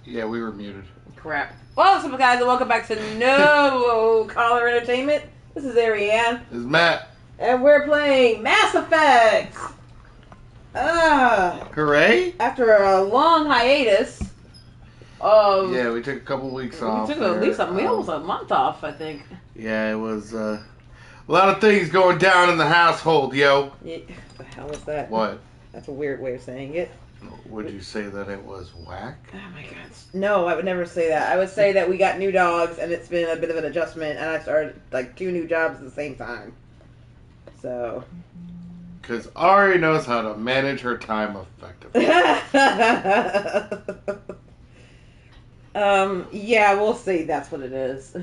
Yeah, we were muted. Crap. Well, what's up, guys, and welcome back to No Collar Entertainment. This is Ariane. This is Matt. And we're playing Mass Effect. Hooray! After a long hiatus of... Yeah, we took a couple weeks off. We took at least almost a month off, I think. Yeah, it was a lot of things going down in the household, yo. Yeah, what the hell is that? What? That's a weird way of saying it. Would you say that it was whack? Oh my god. No, I would never say that. I would say that we got new dogs and it's been a bit of an adjustment and I started like 2 new jobs at the same time. So. Because Ari knows how to manage her time effectively. Yeah, we'll see. That's what it is.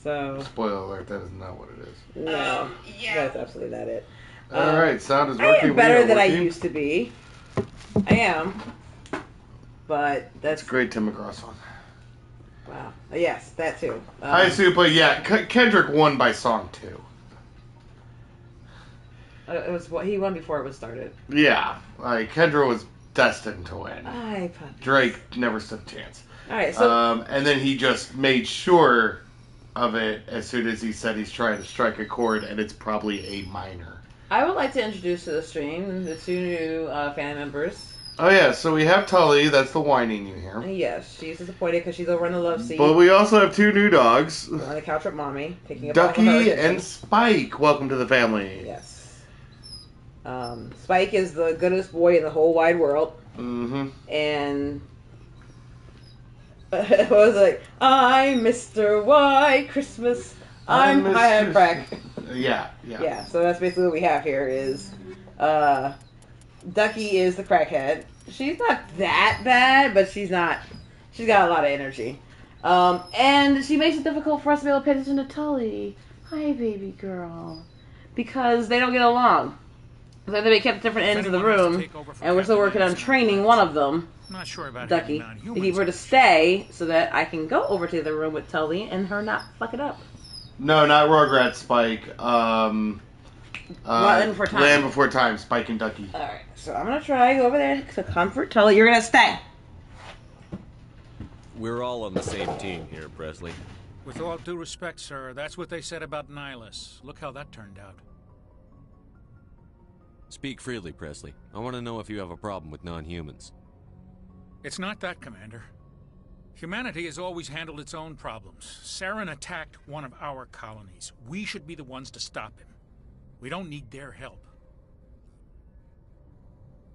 So. Spoiler alert, that is not what it is. No. Yeah. That's absolutely not it. Alright, sound is working. I am better than I used to be. I am. But that's... It's a great Tim McGraw song. Wow. Yes, that too. Hi, Super. Yeah, Kendrick won by song 2. It was what he won before it was started. Yeah. Like, Kendra was destined to win. Drake never stood a chance. Alright, so... and then he just made sure of it as soon as he said he's trying to strike a chord, and it's probably A minor. I would like to introduce to the stream the 2 new fan members. Oh yeah, so we have Tully, that's the whining you hear. Yes, she's disappointed because she's over in the love seat. But we also have 2 new dogs. On the couch with Mommy, picking up Ducky and Spike. Welcome to the family. Yes. Spike is the goodest boy in the whole wide world. Mm-hmm. And it was like, I'm Mr. White Christmas. I'm high on crack. Yeah. Yeah, so that's basically what we have here is Ducky is the crackhead. She's not that bad, but she's got a lot of energy. And she makes it difficult for us to be able to pay attention to Tully. Hi, baby girl. Because they don't get along. So they kept different ends of the room, and we're still working on training one of them, Ducky, to keep her to stay so that I can go over to the room with Tully and her not fuck it up. No, not Rugrats, Spike. Land Before Time. Land Before Time, Spike and Ducky. Alright, so I'm going to try to go over there to comfort Tully. You're going to stay. We're all on the same team here, Presley. With all due respect, sir, that's what they said about Nihilus. Look how that turned out. Speak freely, Presley. I want to know if you have a problem with non-humans. It's not that, Commander. Humanity has always handled its own problems. Saren attacked one of our colonies. We should be the ones to stop him. We don't need their help.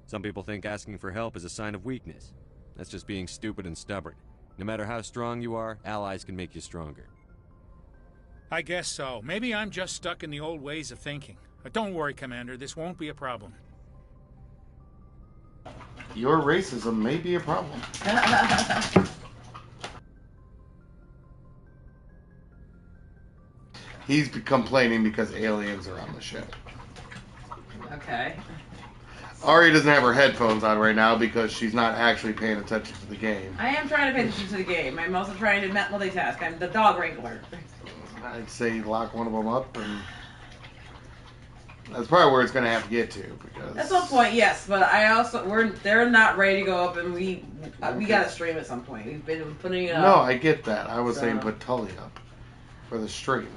Some people think asking for help is a sign of weakness. That's just being stupid and stubborn. No matter how strong you are, allies can make you stronger. I guess so. Maybe I'm just stuck in the old ways of thinking. But don't worry, Commander. This won't be a problem. Your racism may be a problem. He's complaining because aliens are on the ship. Okay. Ari doesn't have her headphones on right now because she's not actually paying attention to the game. I am trying to pay attention to the game. I'm also trying to multitask. I'm the dog wrangler. I'd say lock one of them up, and that's probably where it's going to have to get to. Because at some point, yes, but they're not ready to go up, and we got to stream at some point. We've been putting it up. No, I get that. I was saying put Tully up for the stream.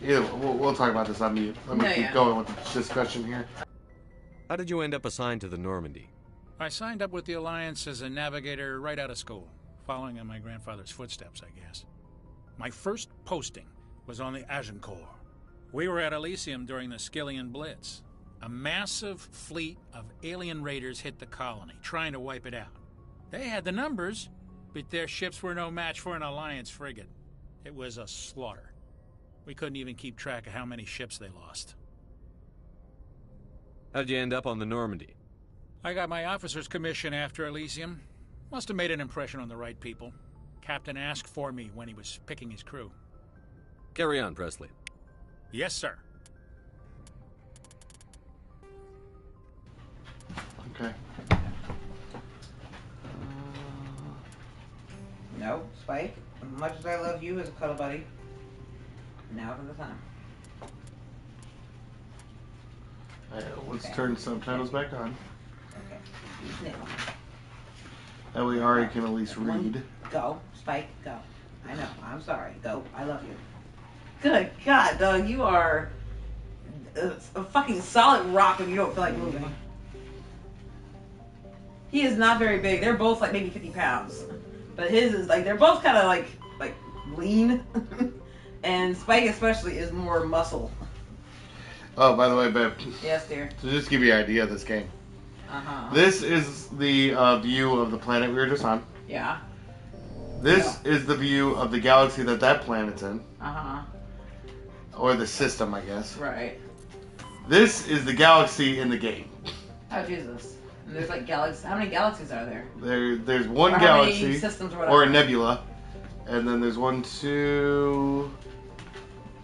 Either we'll talk about this on mute. Let me keep going with the discussion here. How did you end up assigned to the Normandy? I signed up with the Alliance as a navigator right out of school, following in my grandfather's footsteps, I guess. My first posting was on the Agincourt. We were at Elysium during the Skillian Blitz. A massive fleet of alien raiders hit the colony, trying to wipe it out. They had the numbers, but their ships were no match for an Alliance frigate. It was a slaughter. We couldn't even keep track of how many ships they lost. How'd you end up on the Normandy? I got my officer's commission after Elysium. Must have made an impression on the right people. Captain asked for me when he was picking his crew. Carry on, Presley. Yes, sir. Okay. No, Spike. As much as I love you as a cuddle buddy, now's the time. Let's turn subtitles back on. Okay. That way Ari can at least read. Go, Spike, go. I know, I'm sorry. Go, I love you. Good God, Doug, you are a fucking solid rock when you don't feel like moving. He is not very big. They're both like maybe 50 pounds. But his is like, they're both kind of like lean. And Spike especially is more muscle. Oh, by the way, babe. Yes, dear. To just give you an idea of this game. Uh-huh. This is the view of the planet we were just on. Yeah. This is the view of the galaxy that planet's in. Uh-huh. Or the system, I guess. Right. This is the galaxy in the game. Oh, Jesus. And there's like galaxies. How many galaxies are there? There's one or galaxy. How many systems or whatever? Or a nebula. And then there's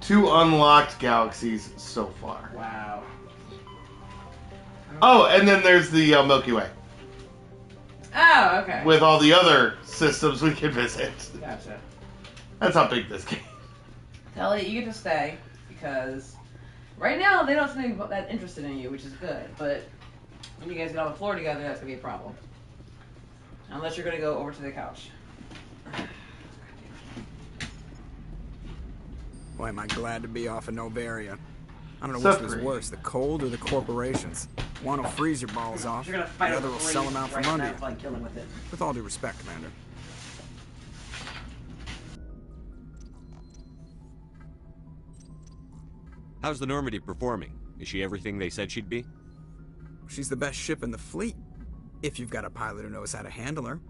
two unlocked galaxies so far. Wow. Oh, and then there's the Milky Way. Oh, okay. With all the other systems we can visit. Gotcha. That's how big this game. Telly, you get to stay because right now they don't seem to be that interested in you, which is good. But when you guys get on the floor together, that's gonna be a problem. Unless you're gonna go over to the couch. Boy, am I glad to be off of Novaria. I don't know Seth which was Green. worse, the cold or the corporations. One will freeze your balls off, You're gonna the fight other over will sell them out from under you. Like killing with it. With all due respect, Commander. How's the Normandy performing? Is she everything they said she'd be? She's the best ship in the fleet, if you've got a pilot who knows how to handle her.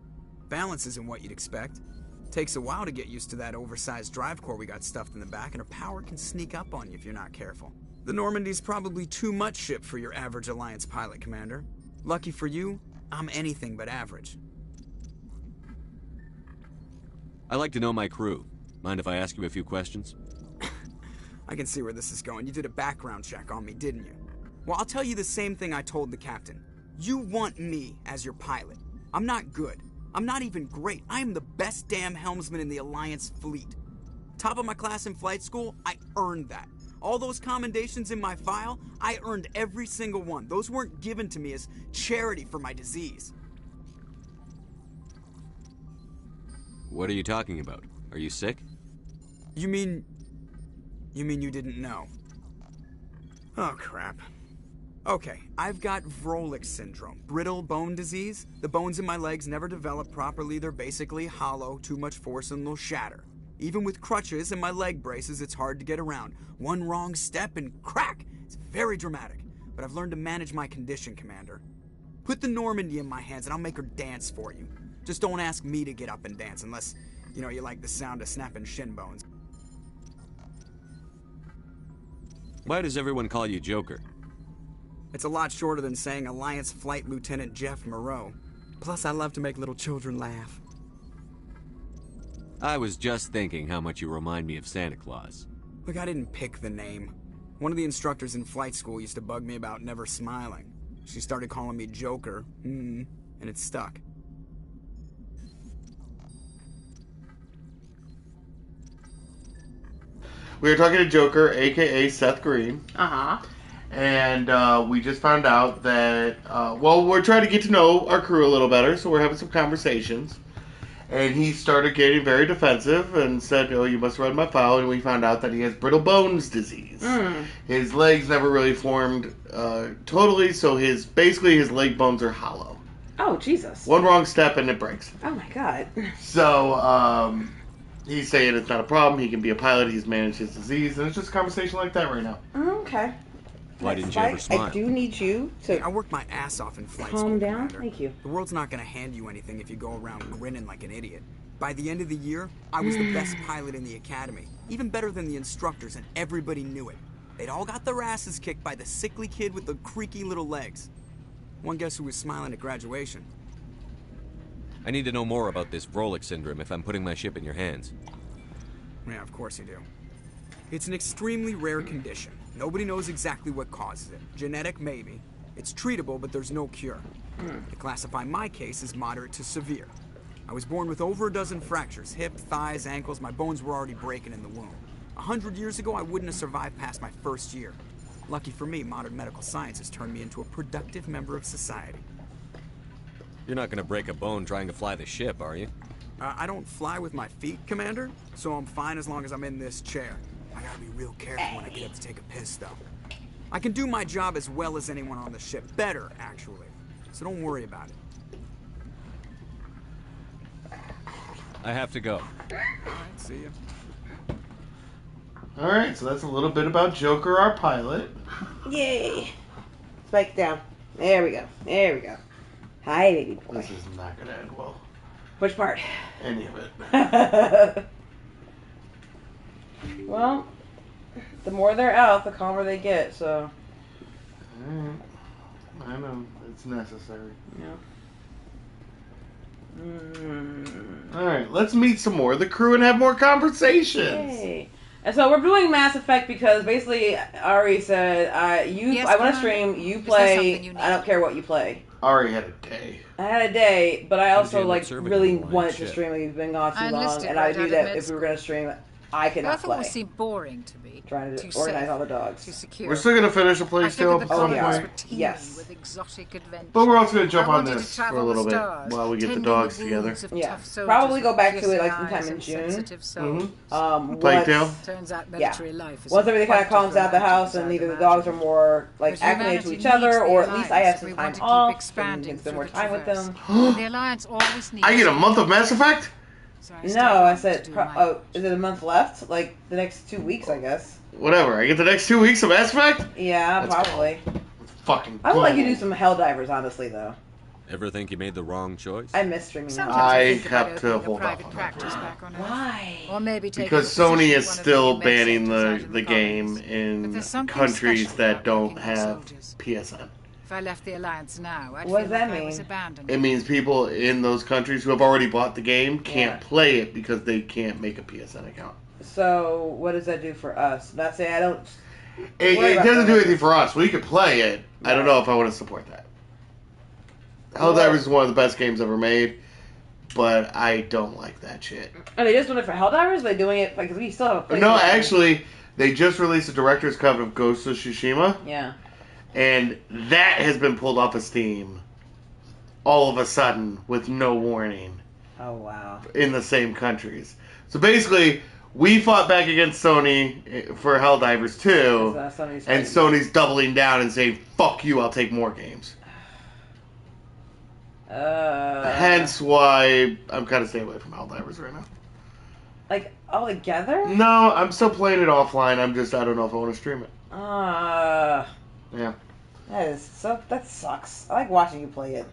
Balance isn't what you'd expect. Takes a while to get used to that oversized drive core we got stuffed in the back, and her power can sneak up on you if you're not careful. The Normandy's probably too much ship for your average Alliance pilot, Commander. Lucky for you, I'm anything but average. I like to know my crew. Mind if I ask you a few questions? I can see where this is going. You did a background check on me, didn't you? Well, I'll tell you the same thing I told the captain. You want me as your pilot. I'm not good. I'm not even great. I am the best damn helmsman in the Alliance fleet. Top of my class in flight school, I earned that. All those commendations in my file, I earned every single one. Those weren't given to me as charity for my disease. What are you talking about? Are you sick? You mean you didn't know? Oh, crap. Okay, I've got Vrolik syndrome, brittle bone disease. The bones in my legs never develop properly. They're basically hollow, too much force and they'll shatter. Even with crutches and my leg braces, it's hard to get around. One wrong step and crack! It's very dramatic, but I've learned to manage my condition, Commander. Put the Normandy in my hands and I'll make her dance for you. Just don't ask me to get up and dance unless, you like the sound of snapping shin bones. Why does everyone call you Joker? It's a lot shorter than saying Alliance Flight Lieutenant Jeff Moreau. Plus, I love to make little children laugh. I was just thinking how much you remind me of Santa Claus. Look, I didn't pick the name. One of the instructors in flight school used to bug me about never smiling. She started calling me Joker, and it stuck. We were talking to Joker, a.k.a. Seth Green. Uh-huh. And we just found out that, we're trying to get to know our crew a little better, so we're having some conversations. And he started getting very defensive and said, "Oh, you must read my file." And we found out that he has brittle bones disease. His legs never really formed totally, so his leg bones are hollow. Oh, Jesus. One wrong step and it breaks. Oh, my God. So, he's saying it's not a problem. He can be a pilot. He's managed his disease. And it's just a conversation like that right now. Okay. Why didn't you ever smile? I do need you to I worked my ass off in flight calm school, down. Commander. Thank you. The world's not going to hand you anything if you go around grinning like an idiot. By the end of the year, I was the best pilot in the academy. Even better than the instructors, and everybody knew it. They'd all got their asses kicked by the sickly kid with the creaky little legs. One guess who was smiling at graduation? I need to know more about this Vrolik syndrome if I'm putting my ship in your hands. Yeah, of course you do. It's an extremely rare condition. Nobody knows exactly what causes it. Genetic, maybe. It's treatable, but there's no cure. They classify my case as moderate to severe. I was born with over a dozen fractures. Hip, thighs, ankles. My bones were already breaking in the womb. 100 years ago, I wouldn't have survived past my first year. Lucky for me, modern medical science has turned me into a productive member of society. You're not gonna break a bone trying to fly the ship, are you? I don't fly with my feet, Commander, so I'm fine as long as I'm in this chair. I gotta be real careful when I get up to take a piss, though. I can do my job as well as anyone on the ship. Better, actually. So don't worry about it. I have to go. Alright, see ya. Alright, so that's a little bit about Joker, our pilot. Yay. Spike down. There we go. There we go. Hi, baby boy. This is not going to end well. Which part? Any of it. Well, the more they're out, the calmer they get, so. Alright. I know. It's necessary. Yeah. Alright, let's meet some more of the crew and have more conversations. Yay. And so we're doing Mass Effect because basically Ari said, I want to stream, you play, I don't care what you play. Ari had a day. I had a day, but I also observing really online wanted to shit. stream. We've been gone too I long, enlisted and I right knew out that of if we were going to stream, I could But I not thought it play. seemed boring to me. Trying to Too organize safe, all the dogs. too secure. We're still going to finish a I play figured still the at some colonies yeah. were point. teeming Yes. with exotic adventures. But we're also going to jump I on wanted to this for travel a little the bit stars, while we get the tending dogs the together. wounds of Yeah. tough soldiers Probably go with back to it piercing like sometime eyes in and June. sensitive souls. Plague Tale? Once, Turns out military life is once everything kind of quite calms out the different house as and I'd either the dogs are imagined. more like But acclimated to humanity each other, needs the or at least I have alliance some if we time want to keep off and expanding can spend through more the time with traverse. them. The alliance always needs I get a to month of Mass Effect? So No, I said, do my oh, is it a month left? Like the next 2 weeks, I guess. Whatever. I get the next 2 weeks of Mass Effect? Yeah, Let's probably. Fucking I would like you go. to do some Helldivers, honestly, though. Ever think you made the wrong choice? I miss streaming Sometimes Helldivers. I think about have to opening a hold private off on practice that. back on Earth. Why? Or maybe take Because a position Sony at is one of the still med banning centers out in the game colonies. But in there's something countries special that about don't working with have soldiers. PSN. If I left the alliance now, I'd What feel does that like I was mean? abandoned. It means people in those countries who have already bought the game can't Yeah. play it because they can't make a PSN account. So, what does that do for us? Not saying I don't. It Worry about doesn't do that. anything for us. We could play it. I don't Right. know if I want to support that. Helldivers is one of the best games ever made, but I don't like that shit. Are they just doing it for Helldivers? Are they doing it because we still have a place? No, actually, they just released a director's cut of Ghost of Tsushima, Yeah. and that has been pulled off of Steam all of a sudden with no warning Oh wow. in the same countries. So basically, we fought back against Sony for Helldivers 2, Sony's and Sony's doubling down and saying, fuck you, I'll take more games. Hence why I'm kind of staying away from Helldivers right now. like all together. No, I'm still playing it offline. I don't know if I want to stream it. Yeah. That sucks. I like watching you play it.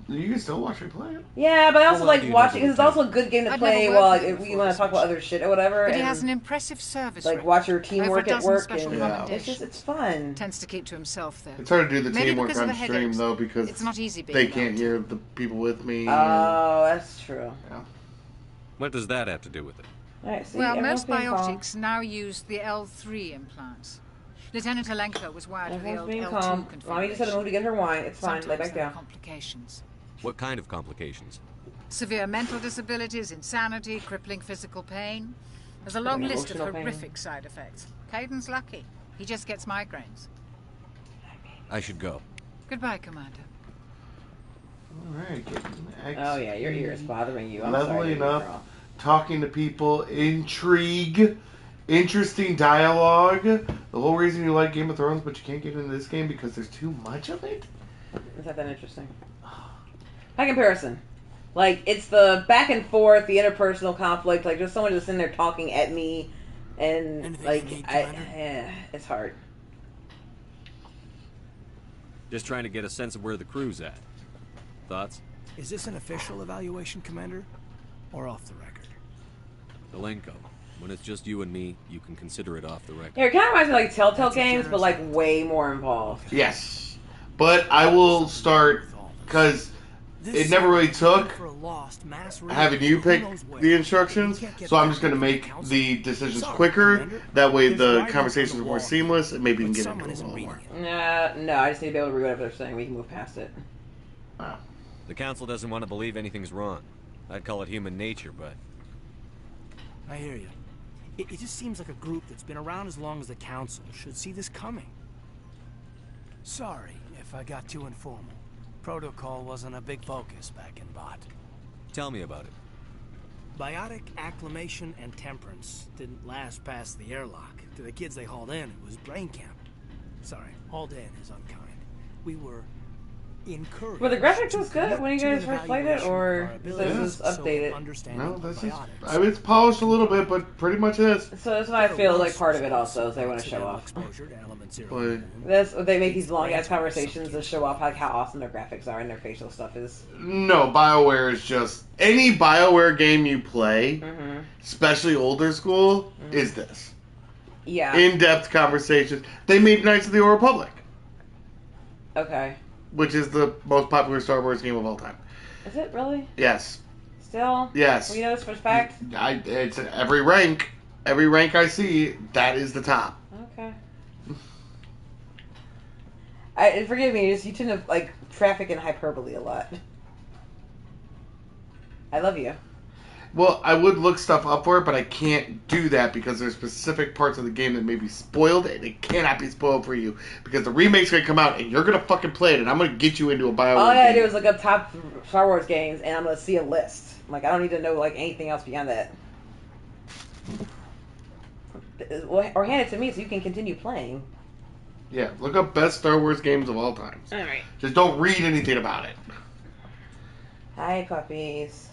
You can still watch me play it. Yeah, but I also Well, like do you watching know because it's the also a good game to I'd play never while worked with like, him if you before want to this talk about other shit or whatever. But he and, has an impressive service like record. watch your teamwork Over a at dozen work. special And commendations. it's fun. Tends to keep to himself, though. It's hard to do the Maybe teamwork because of on the stream, headaches. though, because It's not easy being they alone. can't hear the people with me. Oh, that's true. What does that have to do with it? All right, see, Well, everyone's most being calm. biotics now use the L3 implants. Lieutenant Alenko was wired to the Everyone's old being L2 calm. configuration. Mommy just had to move to get her wine. It's fine. Lay Sometimes back there are down. complications. What kind of complications? Severe mental disabilities, insanity, crippling physical pain. There's a long Crippling list of emotional pain. horrific side effects. Caden's lucky. He just gets migraines. I should go. Goodbye, Commander. Alright, Oh yeah, your ear is bothering you. I'm Leveling sorry, up. girl. Talking to people, intrigue, interesting dialogue. The whole reason you like Game of Thrones, but you can't get into this game because there's too much of it. Is that interesting? By comparison, like it's the back and forth, the interpersonal conflict, like just someone just sitting there talking at me, and Anything like you need, Commander? it's hard. Just trying to get a sense of where the crew's at. Thoughts? Is this an official evaluation, Commander? Or off the record? Alenko, when it's just you and me, you can consider it off the record. Yeah, it kind of reminds me of like Telltale That's a games, but like generous way more involved. Yes. But I will start, because it never really took For a lost mass having you who pick knows where. the instructions, We can't get so I'm back just going to from the make council. the decisions Sorry, quicker. Commander. That way There's the writing conversations on are the more wall. seamless, and maybe we can But get someone into it a isn't little reading more. it. No, I just need to be able to read what they're saying. We can move past it. Wow. The council doesn't want to believe anything's wrong. I'd call it human nature, but I hear you. It just seems like a group that's been around as long as the council should see this coming. Sorry if I got too informal. Protocol wasn't a big focus back in Bot. Tell me about it. Biotic acclimation and temperance didn't last past the airlock. To the kids they hauled in, it was brain camp. Sorry, hauled in is unkind. We were encouraged. But the graphics was to good when you commit guys to an first played it, evaluation or of our this abilities, is updated? so understanding No, of this is. biotics. I mean, it's polished a little bit, but pretty much is. So that's why I feel like part of it also is they want to show off. Exposure to element zero Boy. moon. They make these long ass conversations to show off like how awesome their graphics are and their facial stuff is. No, BioWare is just any BioWare game you play, Mm-hmm. especially older school, is this Yeah. in-depth conversations. They made Knights of the Old Republic, Okay. which is the most popular Star Wars game of all time. Is it really? Yes, Still? yes. We know this for a fact? It's every rank I see. That is the top. Okay. Forgive me, you tend to like traffic and hyperbole a lot. I love you. Well, I would look stuff up for it, but I can't do that because there's specific parts of the game that may be spoiled, and it cannot be spoiled for you because the remake's gonna come out, and you're gonna fucking play it, and I'm gonna get you into a BioWare All I gotta game. do is look up top Star Wars games, and I'm gonna see a list. Like I don't need to know like anything else beyond that. Or hand it to me so you can continue playing. Yeah, look up best Star Wars games of all time. All right. Just don't read anything about it. Hi, puppies.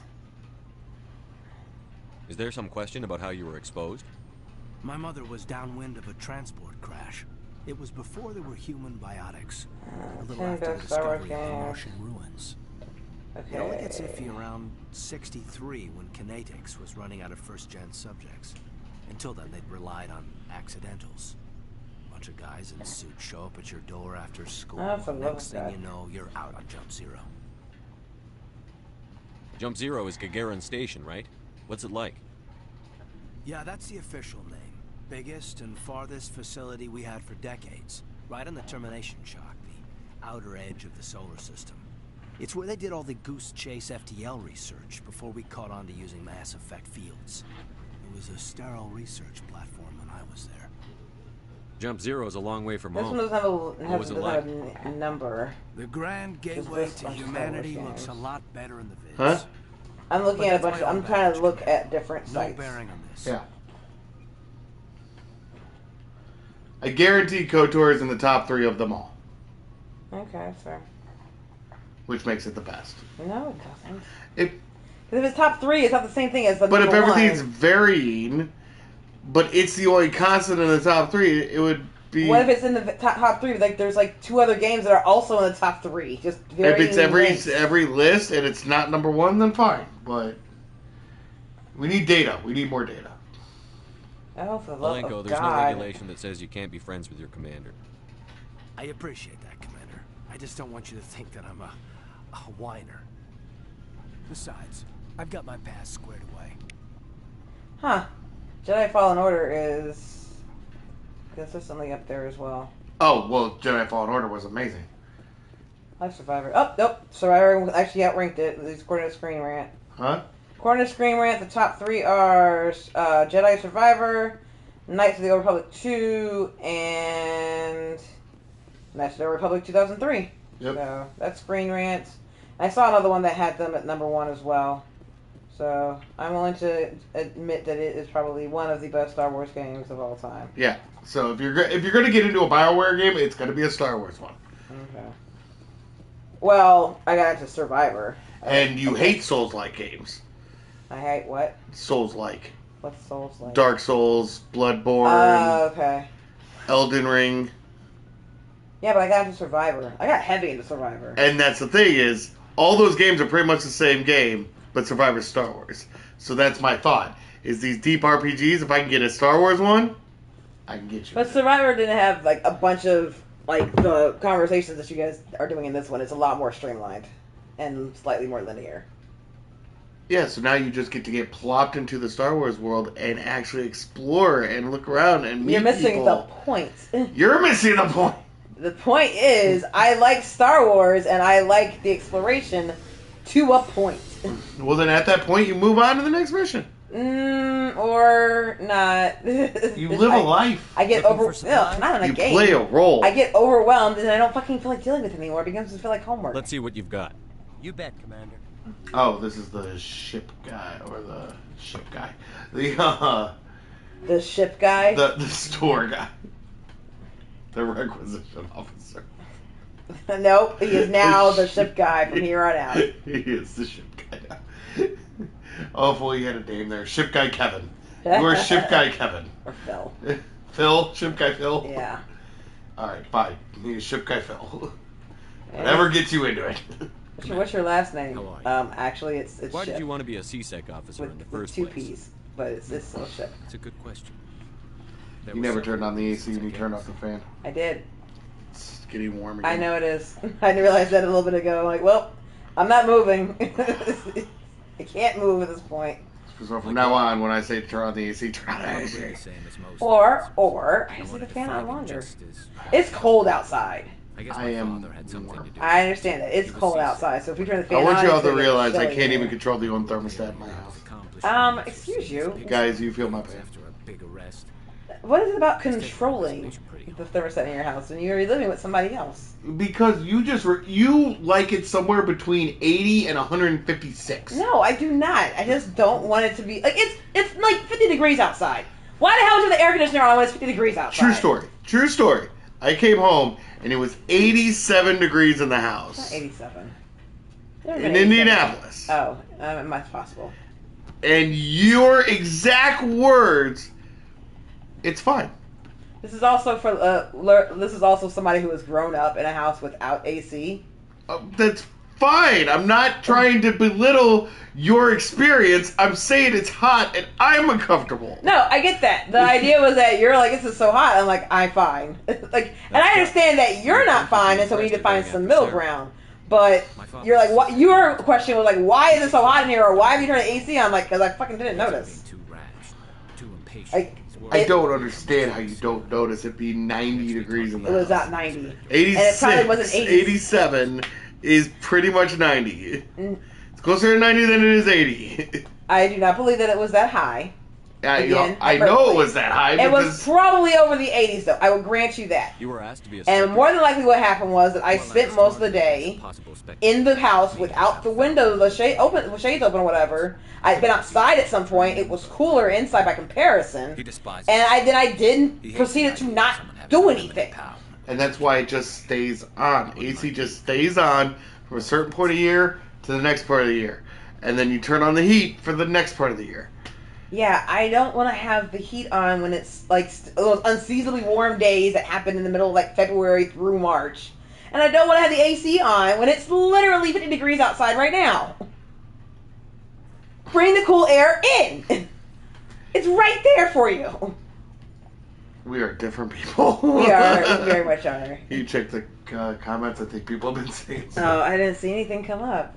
Is there some question about how you were exposed? My mother was downwind of a transport crash. It was before there were human biotics. A little Okay, after the best Star Wars discovery of the game. Martian ruins. Okay. It only gets iffy around 63 when Kinetics was running out of first-gen subjects. Until then, they'd relied on accidentals. Bunch of guys in suits show up at your door after school. That's a Next love thing that. you know, you're out on Jump Zero. Jump Zero is Gagarin Station, right? What's it like? Yeah, that's the official name. Biggest and farthest facility we had for decades. Right on the termination shock, the outer edge of the solar system. It's where they did all the Goose Chase FTL research before we caught on to using mass effect fields. It was a sterile research platform when I was there. Jump Zero is a long way from This home. one doesn't have What was it doesn't have a number. The Grand Just Gateway this to bunch of Humanity Star Wars looks a games. lot better in the vids. Huh? I'm looking But at a that's bunch. my own I'm trying to look baggage. at different No sites. bearing on this. Yeah. I guarantee KOTOR is in the top 3 of them all, Okay, fair. which makes it the best. No, it doesn't. If, Because if it's top 3, it's not the same thing as the but if number everything's one. varying, but it's the only constant in the top 3, it would be... What if it's in the top 3? Like there's like 2 other games that are also in the top 3. Just If varying it's lengths. every list and it's not number 1, then fine. But we need data. We need more data. Oh, for the love Malenko, of there's no God. regulation that says you can't be friends with your commander. I appreciate that, Commander. I just don't want you to think that I'm a whiner. Besides, I've got my past squared away. Huh. Jedi Fallen Order is consistently up there as well. Oh, well, Jedi Fallen Order was amazing. I have Survivor. Oh, nope. Survivor actually outranked it. According to Screen Rant. Huh? According to Screen Rant, the top 3 are Jedi Survivor, Knights of the Old Republic 2, and Knights of the Old Republic 2003. Yep. So that's Screen Rant. I saw another one that had them at number 1 as well. So I'm willing to admit that it is probably one of the best Star Wars games of all time. Yeah. So if you're going to get into a BioWare game, it's going to be a Star Wars one. Okay. Well, I got into Survivor. And you hate Souls-like games. I hate what? Souls-like. What's Souls like? Dark Souls, Bloodborne, Okay. Elden Ring. Yeah, but I got into Survivor. I got heavy into Survivor. And that's the thing is, all those games are pretty much the same game, but Survivor's Star Wars. So that's my thought. Is these deep RPGs, if I can get a Star Wars one, I can get you. But Survivor didn't have like a bunch of like the conversations that you guys are doing in this one. It's a lot more streamlined and slightly more linear. Yeah, so now you just get to get plopped into the Star Wars world and actually explore and look around and meet You're missing people. the point. You're missing the point. The point is, I like Star Wars and I like the exploration to a point. Well, then at that point, you move on to the next mission. Or not. You live a life. I get Looking for not supplies? in a You game. play a role. I get overwhelmed and I don't fucking feel like dealing with it anymore. It begins to feel like homework. Let's see what you've got. You bet, Commander. Oh, this is the ship guy, or the ship guy. The ship guy? The store guy. The requisition officer. Nope, he is now the ship guy from here on out. He is the ship guy now. Oh, boy, you had a name there. Ship guy Kevin. You are ship guy Kevin. Or Phil. Phil? Ship guy Phil? Yeah. Alright, fine. He's ship guy Phil. Whatever gets you into it. What's your last name? How are you? Actually, it's Why Ship. did you want to be a CSEC officer in the With first two place? P's, but it's still Ship. It's a good question. There You were never several turned on the AC reasons, when you I turned guess. off the fan. I did. It's getting warm again. I know it is. I realized that a little bit ago. I'm like, well, I'm not moving. I can't move at this point. So from now on, when I say turn on the AC, turn on the Probably AC. the same as most. Or I I just wanted leave the to fan on fight longer. injustice. It's cold outside. I guess I my am father had something to do. I understand that. It's He was cold seasick. outside, so if we turn the fan I on, want you all it's to gonna get realize I chilly can't in even here. control the own thermostat in my house. Excuse you? Guys, you feel my pain. After a big arrest. What is it about controlling the thermostat in your house when you're living with somebody else? Because you just you like it somewhere between 80 and 156. No, I do not. I just don't want it to be like it's like 50 degrees outside. Why the hell is there the air conditioner on when it's 50 degrees outside? True story. True story. I came home and it was 87 degrees in the It's house. not 87. In Indianapolis. Oh, that's possible. And your exact words, it's fine. This is also for this is also somebody who has grown up in a house without AC. That's fine. I'm not trying to belittle your experience. I'm saying it's hot and I'm uncomfortable. No, I get that. The idea was that you're like, this is so hot. I'm like, I'm fine. Like, and I understand that you're not fine, and so we need to find some middle ground. But you're like, what? Your question was like, why is it so hot in here, or why have you turned the AC on? Like, because I fucking didn't notice. Too rash, too impatient. Like, I don't understand how you don't notice it being 90 degrees in the it was house. at 90. 86, And it probably wasn't 80. 87 is pretty much 90. It's closer to 90 than it is 80. I do not believe that it was that high. Again, I know it was that high It was because probably over the 80s, though. I will grant you that. You were asked to be a And secretary. more than likely, what happened was that I spent most of the day in the house without the windows, the shades open or whatever. I'd been outside at some point. It was cooler inside by comparison. He despises And I didn't He hates proceeded the to idea of not someone having do unlimited anything. power. and that's why it just stays on. AC just stays on from a certain point of year to the next part of the year. And then you turn on the heat for the next part of the year. Yeah, I don't want to have the heat on when it's like those unseasonably warm days that happen in the middle of like February through March. And I don't want to have the AC on when it's literally 50 degrees outside right now. Bring the cool air in. It's right there for you. We are different people. We are. We very much are. You check the comments. I think people have been saying Oh, stuff. I didn't see anything come up.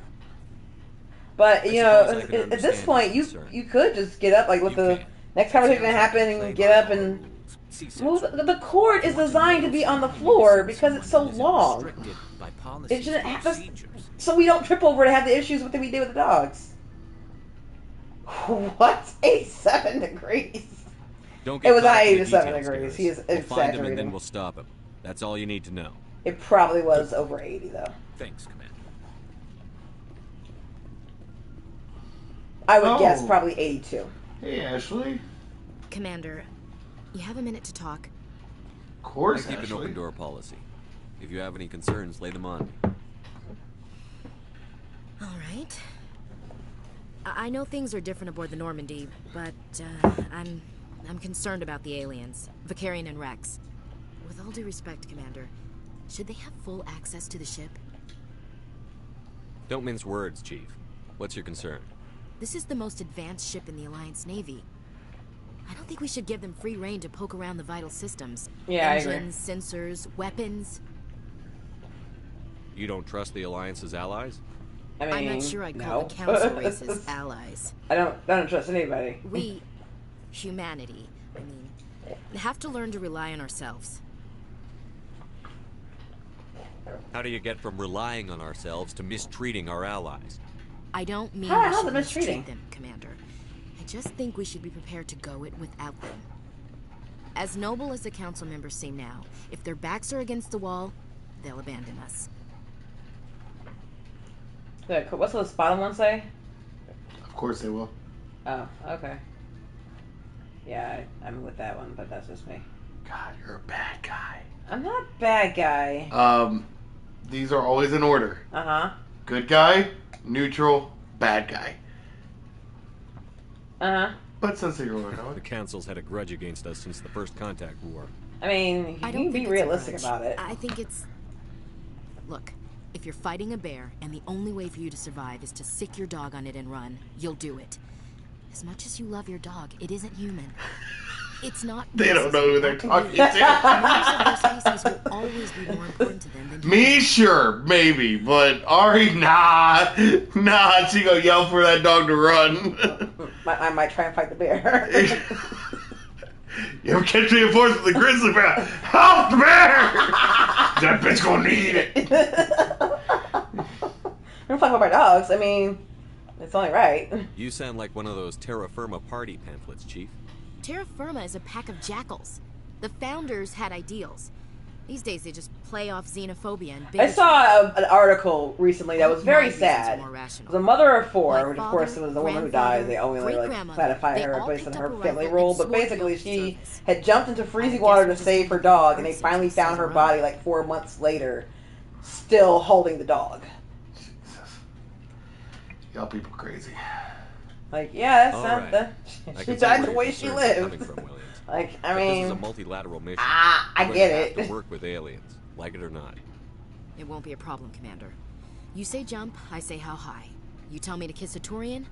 But, you I know, suppose I can at this understand point, your you concern. could just get up, like, with the next conversation that happen, and you get up and... Well, the cord is designed to be on the floor because it's so long. It shouldn't have to... So we don't trip over to have the issues that we did with the dogs. What? 87 degrees. Don't It get was caught not up in the 87 details, degrees. Harris. He is We'll find him and then exaggerating. we'll stop him. That's all you need to know. It probably was over 80, though. Thanks, Commander. I would Oh. guess probably 82. Hey, Ashley. Commander, you have a minute to talk. Of course, I keep an Ashley. open door policy. If you have any concerns, lay them on me. All right. I know things are different aboard the Normandy, but I'm concerned about the aliens, Vicarian and Rex. With all due respect, Commander, should they have full access to the ship? Don't mince words, Chief. What's your concern? This is the most advanced ship in the Alliance Navy. I don't think we should give them free rein to poke around the vital systems. Yeah, I agree. Engines, sensors, weapons. You don't trust the Alliance's allies? I mean, I'm not sure I'd call no. the Council races allies. I don't trust anybody. We, humanity, I mean, have to learn to rely on ourselves. How do you get from relying on ourselves to mistreating our allies? I don't mean How's we it should mistreating? mistreat them, Commander. I just think we should be prepared to go it without them. As noble as the council members seem now, if their backs are against the wall, they'll abandon us. Good. What's the bottom one say? Of course they will. Oh, okay. Yeah, I'm with that one, but that's just me. God, you're a bad guy. I'm not a bad guy. These are always in order. Uh-huh. Good guy, neutral, bad guy. Uh-huh. But since they were The council's had a grudge against us since the first contact war. I mean, I you don't can think be it's a realistic grudge. about it. I think it's... Look, if you're fighting a bear and the only way for you to survive is to sick your dog on it and run, you'll do it. As much as you love your dog, it isn't human. It's not... They don't know who they're talking to. Members of their species will always be more important to them than Me, sure, maybe, but Ari, nah. Nah, she gonna yell for that dog to run. I might try and fight the bear. You ever catch me in force with the grizzly bear? Help the bear! That bitch gonna need it. I'm talking about my dogs. I mean, it's only right. You sound like one of those Terra Firma party pamphlets, Chief. Terra Firma is a pack of jackals. The founders had ideals. These days they just play off xenophobia and I bigotry. saw an article recently that was very My reasons sad. are more rational. The mother of four, My which of course father, was the woman who grandfather, died. They only like great-grandmother, classify they her all based on picked her up a family rifle role, and but swore basically to she service. had jumped into freezing I water to guess we save just her need dog, to and they find finally something found her to body like 4 months later, still holding the dog. Y'all people crazy. Like, yeah, that's All not right. the... I She can see died where the your way she concerns are coming lived. from, Williams. Like, I But this is a mean... multilateral mission. I We're going get to it. have to work with aliens, like it or not. It won't be a problem, Commander. You say jump, I say how high. You tell me to kiss a Turian,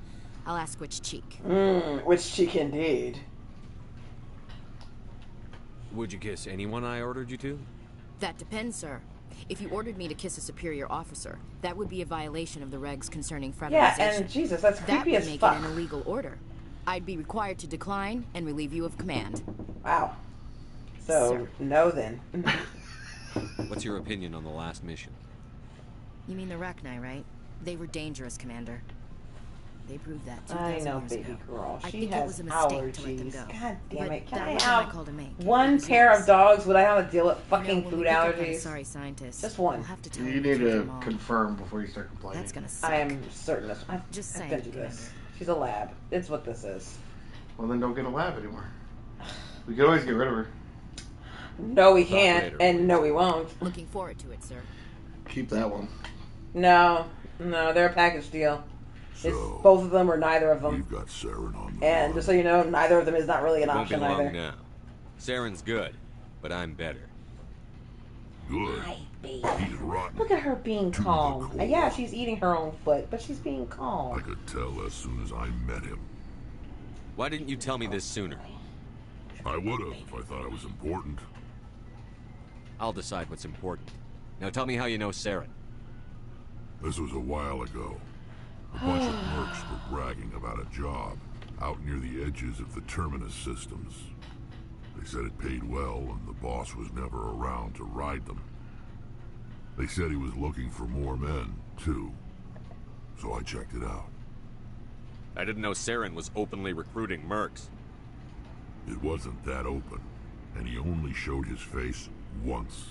I'll ask which cheek. Which cheek indeed. Would you kiss anyone I ordered you to? That depends, sir. If you ordered me to kiss a superior officer, that would be a violation of the regs concerning fraternization. Yeah, and Jesus, that's that creepy would as make fuck. it an illegal order. I'd be required to decline and relieve you of command. Wow. So, Sir. no then. What's your opinion on the last mission? You mean the Rachni, right? They were dangerous, Commander. They proved that 2,000 I know, years baby ago. girl. I She think it has was a mistake to let them allergies. go. God damn But it. Can that I wasn't my have call to make. It one was pair yours. of dogs? Would I have to deal with You know, fucking when food we pick up on a allergies? sorry scientist, Just one. we'll have to tell You him need keep to them all. confirm before you start complaining. That's gonna suck. I am certain this. I've Just been saying, through this. Commander. She's a lab. It's what this is. Well, then don't get a lab anymore. We could always get rid of her. No, we Talk can't, later, and please. no, we won't. Looking forward to it, sir. Keep that one. No, they're a package deal. It's So, both of them or neither of them. we've got Saren on the And run. just so you know, neither of them is not really an It won't be option long either. now. Saren's good, but I'm better. Good. Hi, baby. He's rotten. Look at her being To the calm. core. Yeah, she's eating her own foot, but she's being I calm. could tell as soon as I met him. Why didn't you tell me this sooner? I would have if I thought it was important. I'll decide what's important. Now tell me how you know Saren. This was a while ago. A bunch of mercs were bragging about a job out near the edges of the Terminus systems. They said it paid well and the boss was never around to ride them. They said he was looking for more men, too. So I checked it out. I didn't know Saren was openly recruiting mercs. It wasn't that open, and he only showed his face once.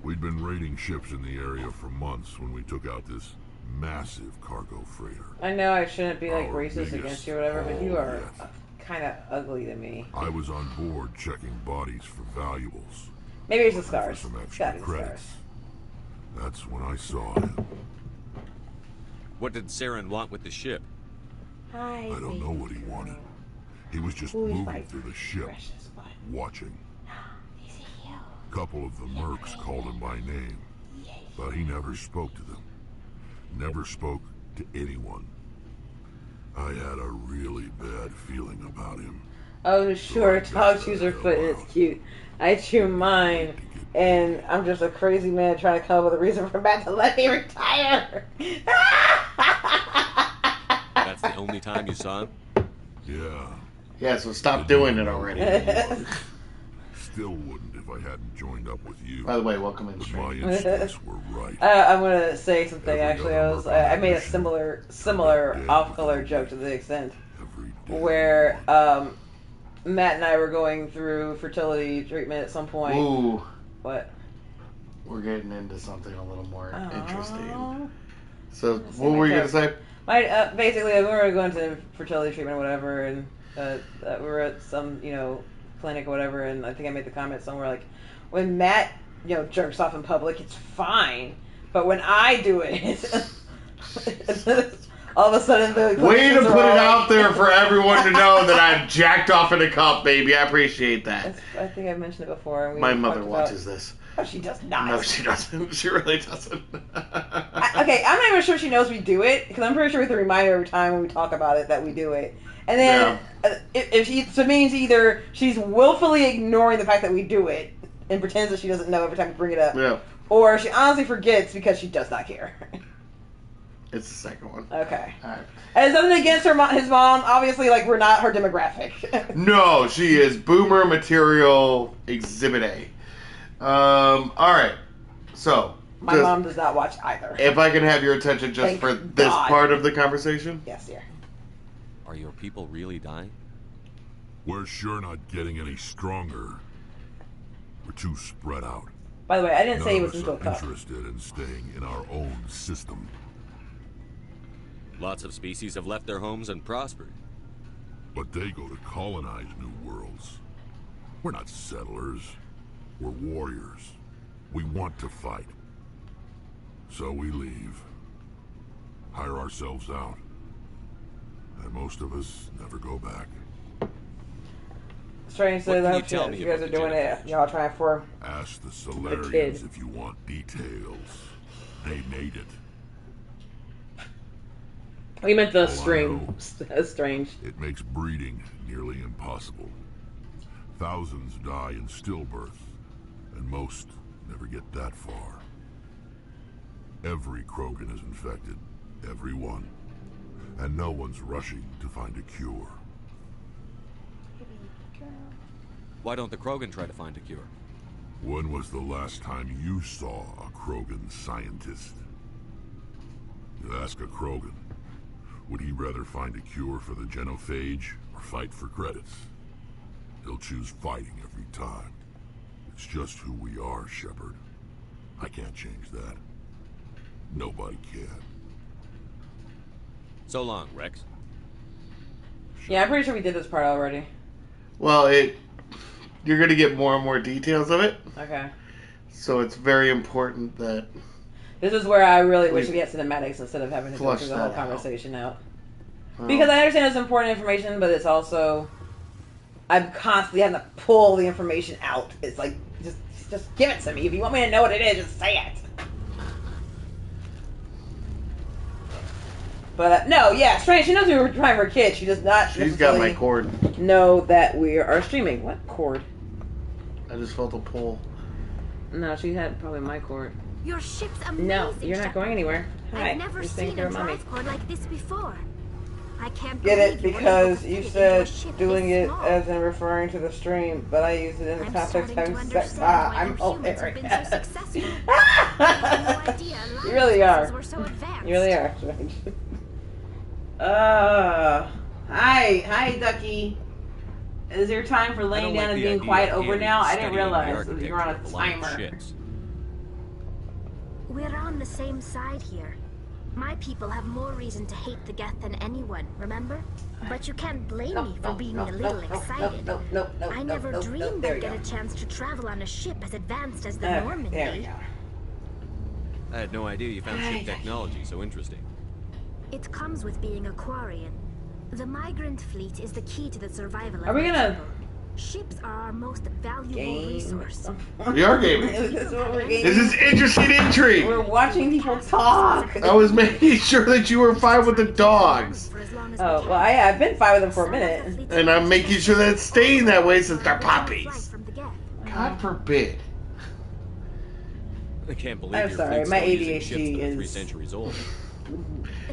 We'd been raiding ships in the area for months when we took out this massive cargo freighter. I know I shouldn't be like Our racist biggest against you or whatever, but you are haul kind of ugly to me. I was on board checking bodies for valuables. Maybe it's the looking for scars. some It's extra gotta be the credits. scars. That's when I saw him. What did Saren want with the ship? Hi, I don't know what he wanted. He was just Who's moving my through the ship, precious one? watching. Is it you? A couple of the mercs called him by name, but he never spoke to them. Never spoke to anyone. I had a really bad feeling about him. Oh, sure. So I Dog guess chews that her foot. hell It's out. cute. I chew mine, and I'm just a crazy man trying to come up with a reason for Matt to let me retire. That's the only time you saw him? Yeah. Yeah, so stop doing it already. Still wouldn't if I hadn't joined up with you. By the way, welcome in, But my stranger. instincts were right. I'm gonna say something. Every Actually, other I made a mission similar turned out dead off-color within joke to the extent. Every where Matt and I were going through fertility treatment at some point. Ooh. What? We're getting into something a little more Aww. interesting. So, what were you going to say? Basically, we were going to fertility treatment or whatever, and we were at some, clinic or whatever, and I think I made the comment somewhere like, when Matt, jerks off in public, it's fine, but when I do it, all of a sudden the way to put it out there for everyone to know that I've jacked off in a cup, baby. I appreciate that. I think I've mentioned it before. My mother watches this. Oh, she does not. No, she doesn't. She really doesn't. Okay, I'm not even sure she knows we do it, because I'm pretty sure we have to remind her every time when we talk about it that we do it. And then, if she, so it means either she's willfully ignoring the fact that we do it and pretends that she doesn't know every time we bring it up, or she honestly forgets because she does not care. It's the second one. Okay. All right. And it's nothing against his mom. Obviously, we're not her demographic. No, she is boomer material exhibit A. All right. So. My mom does not watch either. If I can have your attention just for this part of the conversation. Yes, dear. Are your people really dying? We're sure not getting any stronger. We're too spread out. By the way, I didn't say he None was of us into a cup. interested in staying in our own system. Lots of species have left their homes and prospered. But they go to colonize new worlds. We're not settlers. We're warriors. We want to fight. So we leave. Hire ourselves out. And most of us never go back. Strange says that you guys are doing it. Y'all trying for Ask the Solarians if you want details. They made it. We meant the stream. That's strange. It makes breeding nearly impossible. Thousands die in stillbirth, and most never get that far. Every Krogan is infected. Every one. And no one's rushing to find a cure. Why don't the Krogan try to find a cure? When was the last time you saw a Krogan scientist? You ask a Krogan, would he rather find a cure for the genophage or fight for credits? He'll choose fighting every time. It's just who we are, Shepard. I can't change that. Nobody can. So long, Rex. Yeah, I'm pretty sure we did this part already. Well, you're going to get more and more details of it. Okay. So it's very important that... This is where I really wish we had cinematics instead of having to go through the whole conversation out. Because I understand it's important information, but it's also... I'm constantly having to pull the information out. It's like, just give it to me. If you want me to know what it is, just say it. But, no, yeah, Strange, she knows we were trying for a kid. She does not... She's got my cord. ...know that we are streaming. What cord? I just felt a pull. No, she had probably my cord. Your ship's amazing. No, you're not going anywhere. Hi. I've never seen a drive cord like this before. I can't get it believe because you said doing it as in referring to the stream, but I use it in the context of having sex. I'm hilarious. You really are. You really are. Hi, Ducky. Is your time for laying down and being quiet over now? I didn't realize you were on a timer. We're on the same side here. My people have more reason to hate the Geth than anyone, remember? But you can't blame me for being a little excited. I never dreamed I'd get a chance to travel on a ship as advanced as the Normandy. There we go. I had no idea you found ship technology so interesting. It comes with being a Quarian. The migrant fleet is the key to the survival of Are we gonna... Ships are our most valuable resource. We are gaming. This is what we're gaming. This is interesting intrigue. We're watching people talk. I was making sure that you were fine with the dogs. Oh, well, I've been fine with them for a minute. And I'm making sure that it's staying that way since they're puppies. God forbid. I can't believe I'm your sorry, fleet's my still using ADHD ships that are 3 is... centuries old.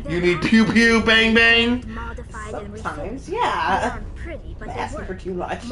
You need pew pew bang bang? Sometimes, yeah. Pretty, but I'm asking for too much.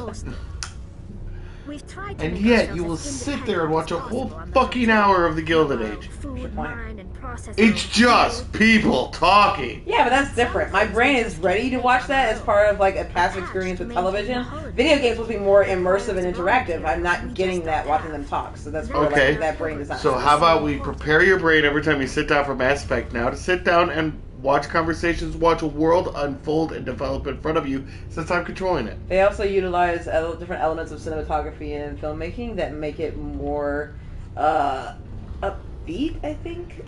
We've tried to And make yet ourselves you will as sit there and independent watch a as whole possible on the fucking frontier. hour of the Gilded Age. Food, mine, and process It's our just people talking. Yeah, but that's different. My brain is ready to watch that as part of like a passive experience with television. Video games will be more immersive and interactive. I'm not getting that watching them talk, so that's where Okay. like, that brain does not. So how about we prepare your brain every time you sit down for Mass Effect now to sit down and watch conversations, watch a world unfold and develop in front of you since I'm controlling it. They also utilize different elements of cinematography and filmmaking that make it more upbeat, I think.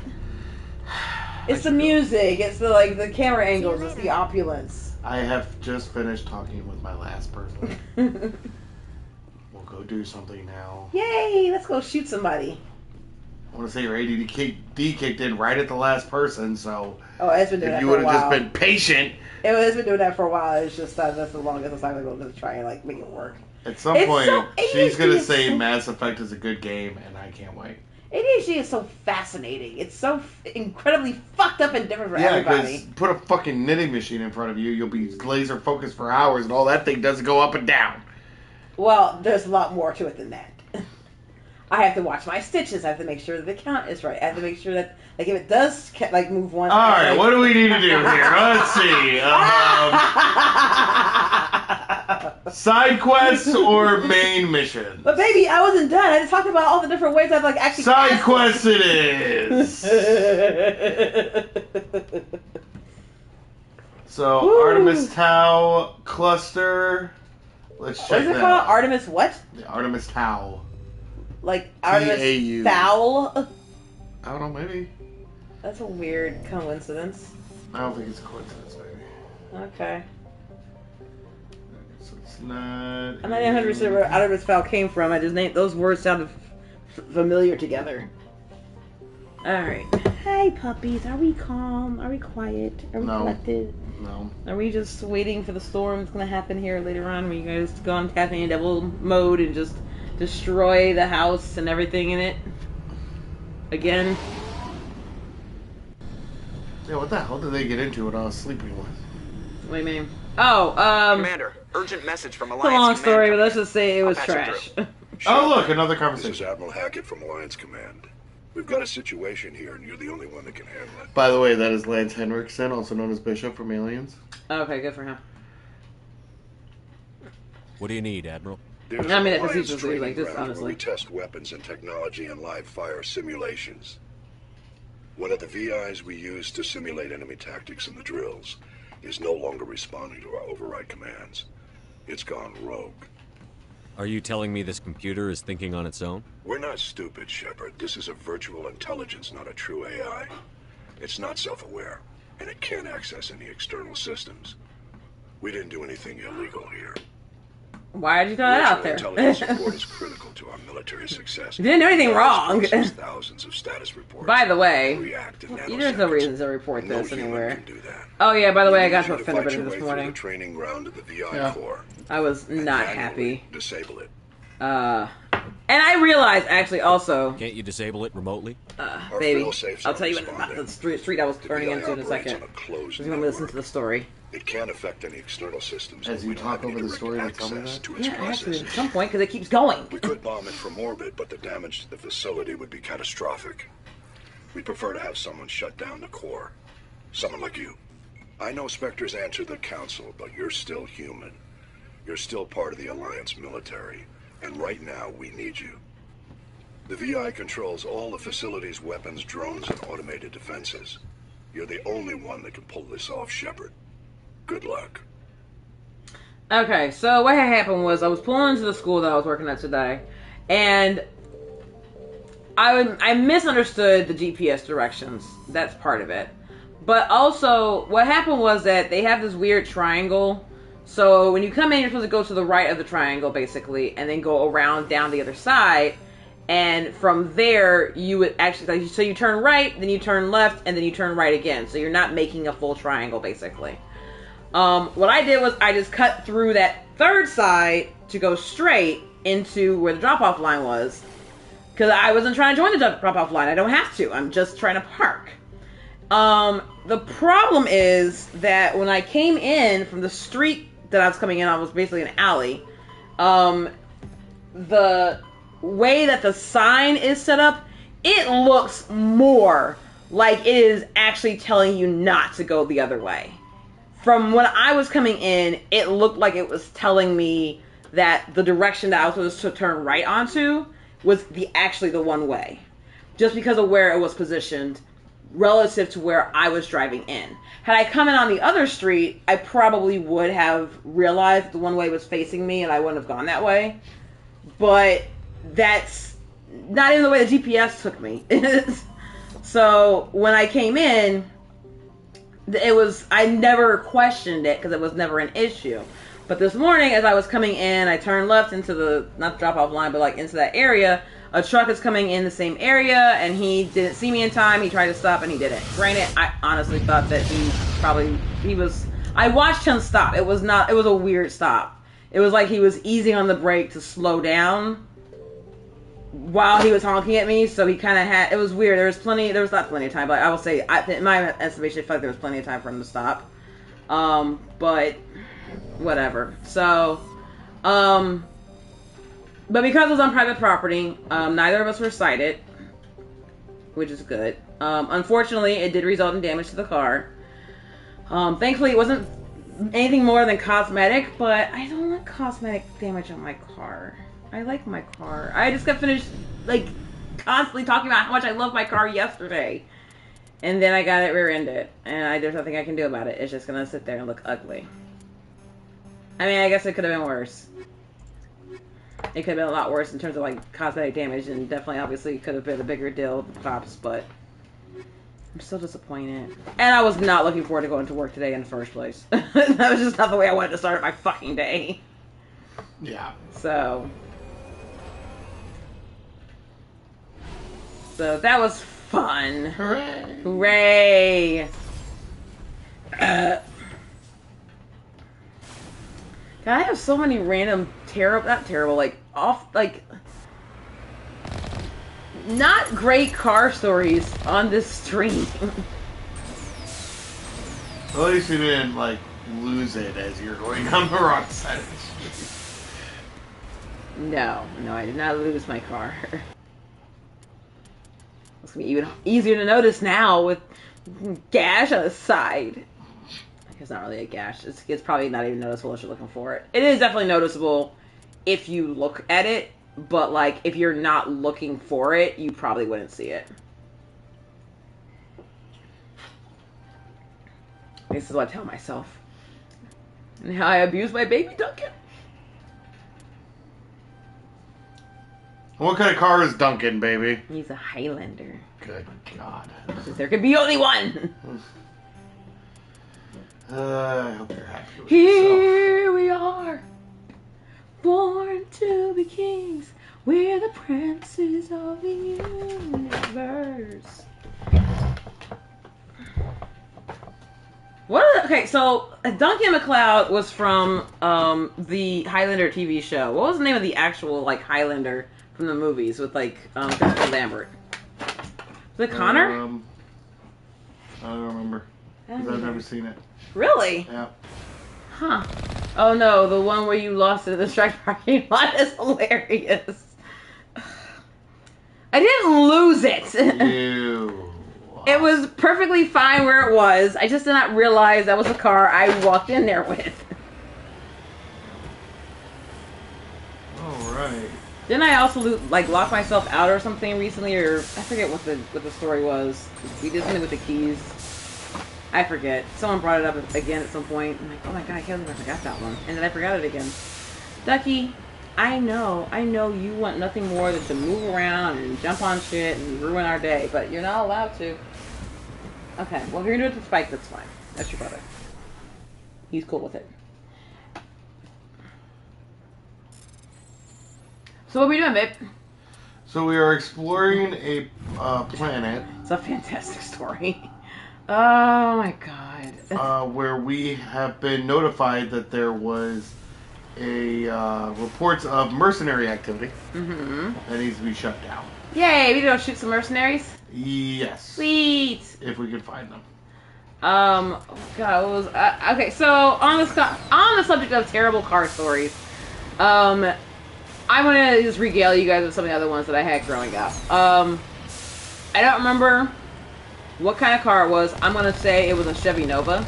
It's the music, it's the camera angles, it's the opulence. I have just finished talking with my last person. We'll go do something now. Yay, let's go shoot somebody. I want to say your ADD kicked in right at the last person, so Oh, it's been doing if that you for a would have while. just been patient, It's been doing that for a while. It's just that's the longest I'm going to try and make it work. at some It's point so- she's going to ADHD is say so- Mass Effect is a good game, and I can't wait. ADHD is so fascinating. It's so incredibly fucked up and different for Yeah, everybody. because put a fucking knitting machine in front of you, you'll be laser focused for hours, and all that thing does go up and down. Well, there's a lot more to it than that. I have to watch my stitches. I have to make sure that the count is right. I have to make sure that, if it does, move one. All right, what do we need to do here? Let's see. Side quests or main mission? But baby, I wasn't done. I just talked about all the different ways I've actually. Side quest it is. So Woo. Artemis Tau cluster. Let's check What is it that called? out. Artemis what? The Artemis Tau. Artemis T-A-U. Fowl? I don't know, maybe. That's a weird coincidence. I don't think it's a coincidence, baby. Okay. So it's not. I'm not even 100% where Artemis Fowl came from. I just named those words sounded familiar together. Alright. Hi, puppies. Are we calm? Are we quiet? Are we collected? No. Are we just waiting for the storm that's going to happen here later on? Where you guys go on Tasmanian Devil mode and just destroy the house and everything in it? Again? Yeah, what the hell did they get into when I was sleeping with? What do you mean? Oh, Commander, urgent message from it's Alliance a long Command story, but coming let's in. just say it was I'll patch it trash. through. Oh, look, another This is conversation. Admiral Hackett from Alliance Command. We've got a situation here, and you're the only one that can handle it. By the way, that is Lance Henriksen, also known as Bishop from Aliens. Okay, good for him. What do you need, Admiral? There's I mean, an that Alliance procedure was like training this, ground honestly. where we test weapons and technology in live fire simulations. One of the VIs we use to simulate enemy tactics in the drills is no longer responding to our override commands. It's gone rogue. Are you telling me this computer is thinking on its own? We're not stupid, Shepard. This is a virtual intelligence, not a true AI. It's not self-aware, and it can't access any external systems. We didn't do anything illegal here. Why did you throw that out there? Virtual intelligence support is critical to our military success. You didn't do anything wrong. Process thousands of status reports. By the way, React in there's no nanoseconds. reason to report No this human anywhere. can do that. Oh yeah, by the way, I got You to need offender fight your bit way this through morning. the training ground of the VI Yeah. Corps. I was and not manually happy. Disable it. And I realized actually also, Can't you disable it remotely? Our baby, fail-safes I'll are tell you responding. about the street I was The turning VI into in a operates second. on a closed If you want to listen to network. the story. It can't affect any external systems. As and you we don't talk have any over the direct story, they tell me access that? to its Yeah, I have to processing. at some point because it keeps going. We could bomb it from orbit, but the damage to the facility would be catastrophic. We'd prefer to have someone shut down the core. Someone like you. I know Spectres answer the Council, but you're still human. You're still part of the Alliance military, and right now we need you. The VI controls all the facility's weapons, drones, and automated defenses. You're the only one that can pull this off, Shepard. Good luck. Okay, so what had happened was I was pulling into the school that I was working at today, and I misunderstood the GPS directions. That's part of it. But also, what happened was that they have this weird triangle. So when you come in, you're supposed to go to the right of the triangle, basically, and then go around down the other side. And from there, you would actually, so you turn right, then you turn left, and then you turn right again. So you're not making a full triangle, basically. What I did was I just cut through that third side to go straight into where the drop-off line was. Because I wasn't trying to join the drop-off line. I don't have to. I'm just trying to park. The problem is that when I came in from the street that I was coming in on, was basically an alley. the way that the sign is set up, it looks more like it is actually telling you not to go the other way. From when I was coming in, it looked like it was telling me that the direction that I was supposed to turn right onto was actually the one way. Just because of where it was positioned relative to where I was driving in. Had I come in on the other street, I probably would have realized the one way was facing me and I wouldn't have gone that way. But that's not even the way the GPS took me. So when I came in, I never questioned it because it was never an issue. But this morning, as I was coming in, I turned left into not the drop-off line, but like into that area. A truck is coming in the same area, and he didn't see me in time. He tried to stop, and he didn't. Granted, I honestly thought that I watched him stop. It was a weird stop. It was like he was easing on the brake to slow down while he was honking at me, so he kind of it was weird. There was not plenty of time, but I will say, in my estimation, I felt like there was plenty of time for him to stop. But whatever. So, but because it was on private property, neither of us were cited, which is good. Unfortunately, it did result in damage to the car. Thankfully, it wasn't anything more than cosmetic, but I don't want cosmetic damage on my car. I like my car. I just got finished, constantly talking about how much I love my car yesterday. And then I got it rear-ended. And there's nothing I can do about it. It's just going to sit there and look ugly. I mean, I guess it could have been worse. It could have been a lot worse in terms of, cosmetic damage. And definitely, obviously, could have been a bigger deal with the cops. But I'm still disappointed. And I was not looking forward to going to work today in the first place. That was just not the way I wanted to start my fucking day. Yeah. So that was fun. Hooray! Hooray! God, I have so many random not great car stories on this stream. At least you didn't, lose it as you're going on the wrong side of the street. No, I did not lose my car. It's going to be even easier to notice now with gash on the side. It's not really a gash. It's probably not even noticeable if you're looking for it. It is definitely noticeable if you look at it, but if you're not looking for it, you probably wouldn't see it. This is what I tell myself. And how I abuse my baby Duncan. What kind of car is Duncan, baby? He's a Highlander. Good God. There could be only one. I hope you're happy with Here we are, born to be kings. We're the princes of the universe. Okay, so Duncan MacLeod was from the Highlander TV show. What was the name of the actual Highlander from the movies with Christopher Lambert? Was it Connor? I don't remember. Because I've never seen it. Really? Yeah. Huh. Oh no, the one where you lost it in the strike parking lot is hilarious. I didn't lose it. It was perfectly fine where it was. I just did not realize that was the car I walked in there with. Alright. Didn't I also lock myself out or something recently, or I forget what the story was. We did something with the keys. I forget. Someone brought it up again at some point. I'm like, oh my god, I can't believe I forgot that one. And then I forgot it again. Ducky, I know you want nothing more than to move around and jump on shit and ruin our day, but you're not allowed to. Okay, well if you're gonna do it to Spike, that's fine. That's your brother. He's cool with it. So what are we doing, babe? So we are exploring a planet. It's a fantastic story. Oh my god. Where we have been notified that there was a reports of mercenary activity that needs to be shut down. Yay, we go shoot some mercenaries? Yes. Sweet. If we could find them. Oh god, what was okay, so on the subject of terrible car stories, I'm gonna just regale you guys with some of the other ones that I had growing up. I don't remember what kind of car it was. I'm gonna say it was a Chevy Nova.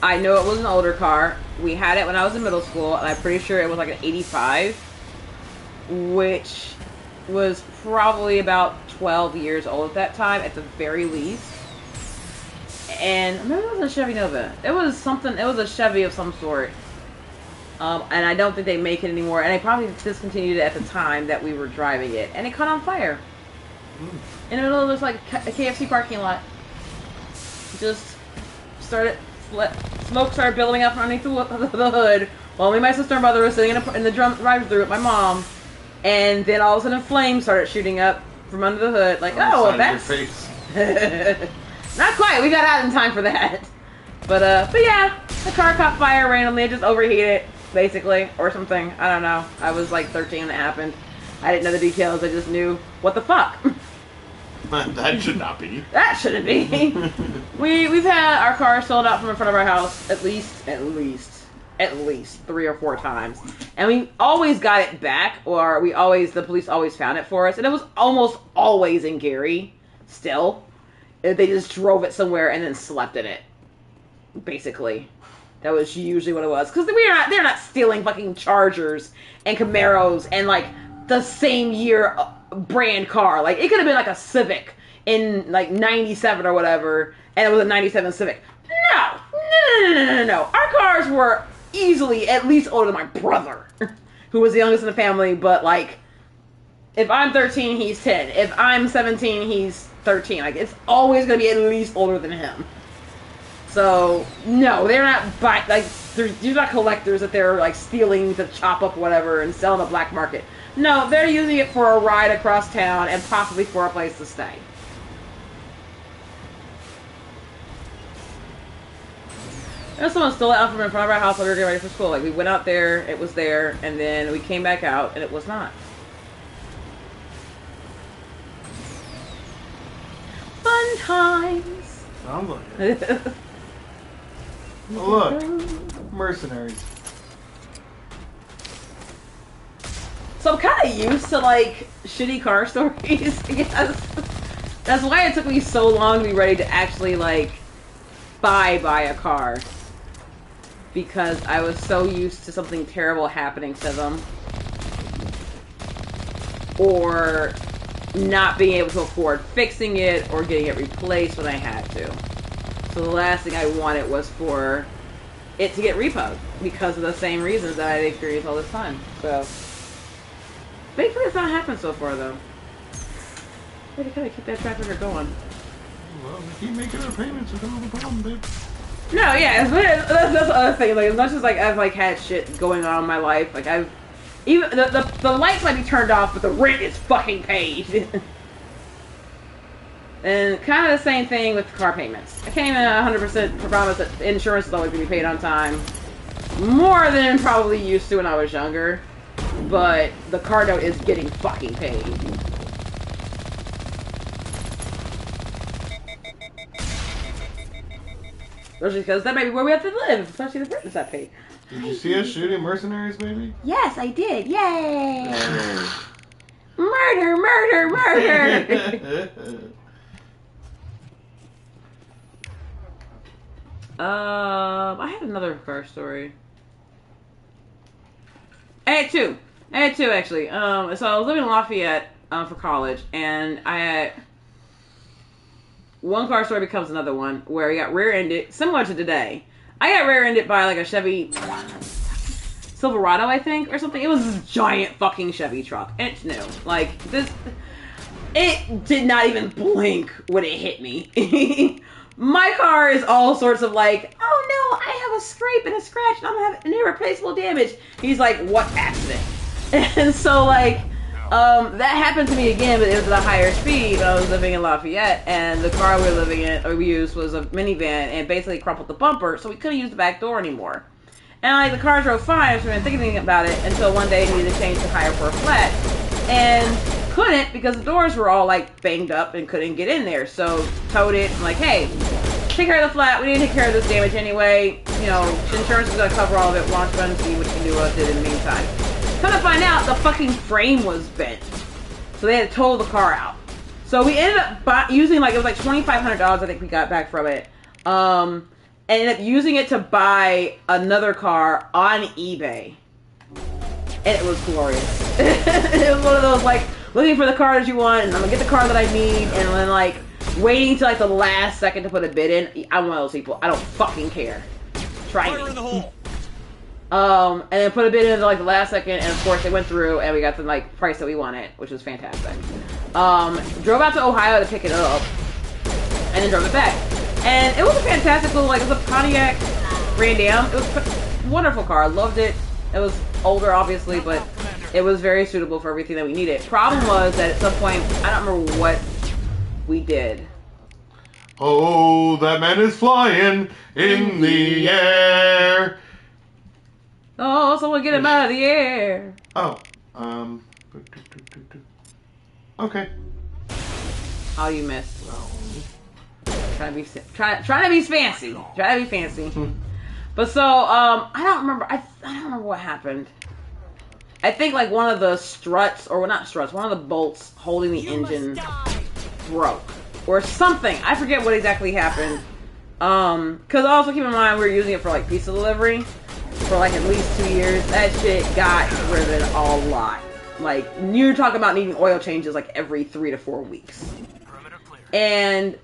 I know it was an older car. We had it when I was in middle school, and I'm pretty sure it was like an 85, which was probably about 12 years old at that time, at the very least. And maybe it was a Chevy Nova. It was something. It was a Chevy of some sort. And I don't think they make it anymore. And they probably discontinued it at the time that we were driving it, and it caught on fire in the middle of this like a KFC parking lot. Just started. Smoke started billowing up from underneath the hood while me, my sister, and brother were sitting in the drive-thru with my mom, and then all of a sudden flames started shooting up from under the hood. Like, oh, that's not quite. We got out in time for that. But yeah, the car caught fire randomly. It just overheated, basically, or something. I don't know. I was like 13 when it happened. I didn't know the details. I just knew what the fuck. That should not be. That shouldn't be. We've had our car sold out from in front of our house at least 3 or 4 times, and we always got it back, or the police always found it for us, and it was almost always in Gary. Still, they just drove it somewhere and then slept in it. Basically, that was usually what it was, because they're not stealing fucking Chargers and Camaros and like the same year brand car. Like, it could have been like a Civic in like 97 or whatever, and it was a 97 Civic. No. Our cars were easily at least older than my brother, who was the youngest in the family. But like, if I'm 13, he's 10. If I'm 17, he's 13. Like, it's always gonna be at least older than him. So no, they're not these are collectors that they're like stealing to chop up whatever and sell on the black market. No, they're using it for a ride across town and possibly for a place to stay. And someone stole it out from in front of our house while we were getting ready for school. Like, we went out there, it was there, and then we came back out, and it was not. Fun times. Sounds like it. Oh, look. Mercenaries. So I'm kind of used to, like, shitty car stories, I guess. That's why it took me so long to be ready to actually, like, buy a car. Because I was so used to something terrible happening to them. Or not being able to afford fixing it or getting it replaced when I had to. So the last thing I wanted was for it to get repoed. Because of the same reasons that I'd experienced all this time. So... thankfully, it's not happened so far, though. Way to kind of keep that track record going. Well, we keep making our payments without a problem, babe. No, yeah, that's the other thing. Like, as much as like I've like had shit going on in my life, like I've even the lights might be turned off, but the rent is fucking paid. And kind of the same thing with car payments. I can't even 100% promise that insurance is always going to be paid on time. More than probably used to when I was younger. But the car note is getting fucking paid. Especially because that might be where we have to live. Especially the rent is not paid. Did you see us shooting mercenaries, baby? Yes, I did. Yay! Murder, murder, murder! I had another car story. I had two actually. So I was living in Lafayette for college, and I had one car story becomes another one where I got rear-ended, similar to today. I got rear-ended by like a Chevy Silverado, I think, or something. It was this giant fucking Chevy truck, and it's new. Like this, it did not even blink when it hit me. My car is all sorts of like, oh no, I have a scrape and a scratch and I'm gonna have irreplaceable damage. He's like, what accident? And so like, that happened to me again, but it was at a higher speed when I was living in Lafayette, and the car we used was a minivan, and basically crumpled the bumper, so we couldn't use the back door anymore. And like, the car drove fine, so I wasn't thinking about it until one day I needed to change the tire for a flat, and couldn't because the doors were all like banged up and couldn't get in there. So towed it. I'm like, hey, take care of the flat. We need to take care of this damage anyway. You know, insurance is gonna cover all of it. Why don't you run and see what you can do with it in the meantime? Come to find out, the fucking frame was bent. So they had to total the car out. So we ended up using, like, it was like $2,500 I think we got back from it. Ended up using it to buy another car on eBay. And it was glorious. It was one of those, like, looking for the car that you want, and I'm gonna get the car that I need, and then, like, waiting till, like, the last second to put a bid in. I'm one of those people. I don't fucking care. Try me. In the hole. And then put a bid in, like, the last second, and of course it went through, and we got the, like, price that we wanted, which was fantastic. Drove out to Ohio to pick it up, and then drove it back. And it was a fantastic little, like, it was a Pontiac Grand Am. It was a wonderful car. I loved it. It was older, obviously, but it was very suitable for everything that we needed. Problem was that at some point, I don't remember what we did. Oh, that man is flying in the air. Oh, someone get him out of the air. Oh, okay. Oh, you missed. Trying to be fancy. Trying to be fancy. But so, I don't remember. I don't remember what happened. I think like one of the struts, or not struts, one of the bolts holding the engine broke or something. I forget what exactly happened. Because also keep in mind we were using it for like pizza delivery for like at least 2 years. That shit got driven a lot. Like you're talking about needing oil changes like every 3 to 4 weeks. And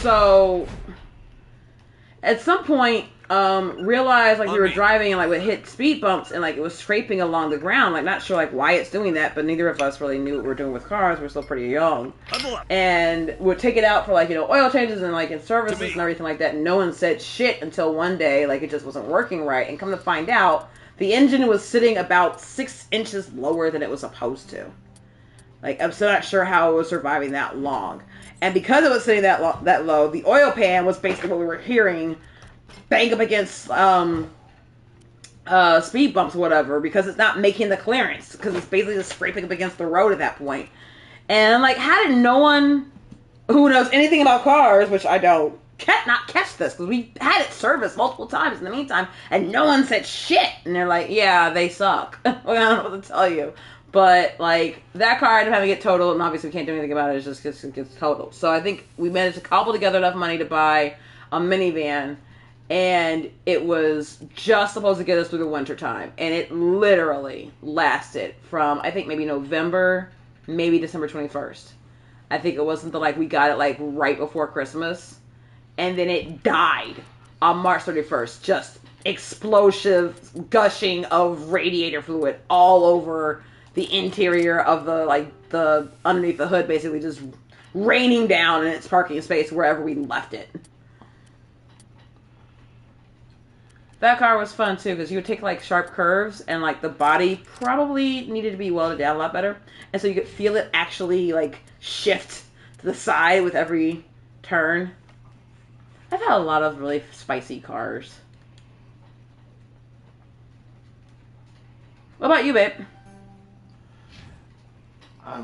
so at some point realized like we were driving and like would hit speed bumps and like it was scraping along the ground, like not sure like why it's doing that, but neither of us really knew what we were doing with cars. We're still pretty young, and would take it out for like, you know, oil changes and like in services and everything like that, and no one said shit until one day like it just wasn't working right, and come to find out the engine was sitting about 6 inches lower than it was supposed to. Like, I'm still not sure how it was surviving that long. And because it was sitting that low, the oil pan was basically what we were hearing bang up against speed bumps or whatever, because it's not making the clearance, because it's basically just scraping up against the road at that point. And I'm like, how did no one who knows anything about cars, which I don't, not catch this? Because we had it serviced multiple times in the meantime, and no one said shit. And they're like, yeah, they suck. I don't know what to tell you. But, like, that car ended up having to get totaled, and obviously we can't do anything about it. It just gets totaled. So I think we managed to cobble together enough money to buy a minivan, and it was just supposed to get us through the winter time. And it literally lasted from, I think, maybe November, maybe December 21st. I think it wasn't like we got it, like, right before Christmas. And then it died on March 31st. Just explosive gushing of radiator fluid all over the interior of the underneath the hood, basically just raining down in its parking space wherever we left it. That car was fun too, because you would take like sharp curves and like the body probably needed to be welded down a lot better, and so you could feel it actually like shift to the side with every turn. I've had a lot of really spicy cars. What about you, babe? I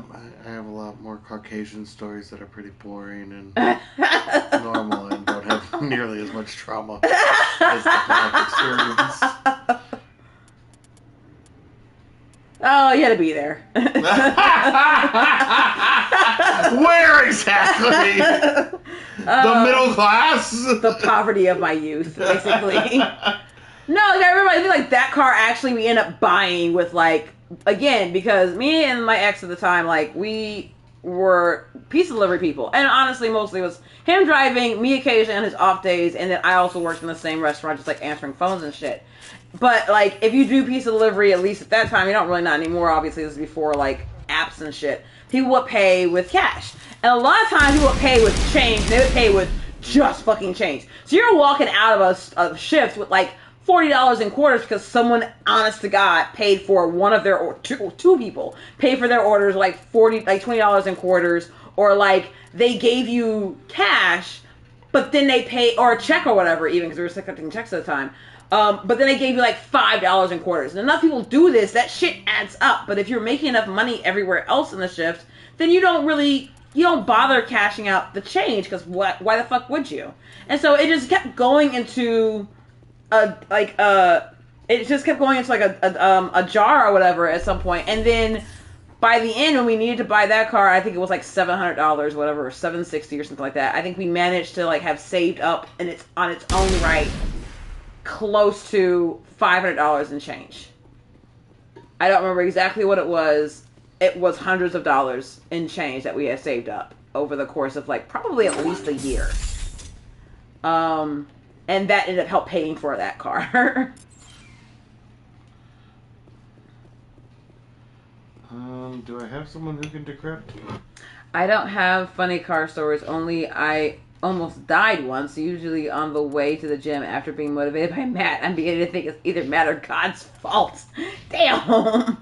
have a lot more Caucasian stories that are pretty boring and normal and don't have nearly as much trauma as the black experience. Oh, you had to be there. Where exactly? The middle class? The poverty of my youth, basically. No, like, I remember, I think like that car actually we ended up buying with like, again, because me and my ex at the time, like, we were pizza delivery people. And honestly, mostly it was him driving, me occasionally on his off days, and then I also worked in the same restaurant, just, like, answering phones and shit. But, like, if you do pizza delivery, at least at that time, you don't really, not anymore, obviously, this is before, like, apps and shit, people would pay with cash. And a lot of times, people would pay with change, they would pay with just fucking change. So you're walking out of a shift with, like, $40 in quarters because someone, honest to God, paid for one of their, or two people, paid for their orders like $20 in quarters, or like they gave you cash, but then they pay, or a check or whatever, even because we were still collecting checks at the time. But then they gave you like $5 in quarters. And enough people do this, that shit adds up. But if you're making enough money everywhere else in the shift, then you don't bother cashing out the change, because why the fuck would you? And so it just kept going into it just kept going into like a jar or whatever at some point, and then by the end, when we needed to buy that car, I think it was like $700, whatever, or $760 or something like that. I think we managed to like have saved up, and it's on its own right, close to $500 and change. I don't remember exactly what it was. It was hundreds of dollars in change that we had saved up over the course of like probably at least a year. And that ended up help paying for that car. Do I have someone who can decrypt? I don't have funny car stories. Only I almost died once, usually on the way to the gym after being motivated by Matt. I'm beginning to think it's either Matt or God's fault. Damn.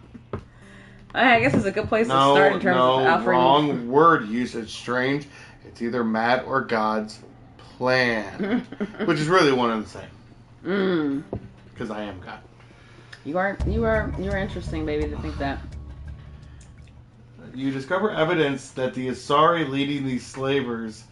I guess it's a good place to start in terms of offering. Wrong word usage. Strange. It's either Matt or God's plan, which is really one and the same. Because I am God. You are interesting, baby, to think that. You discover evidence that the Asari leading these slavers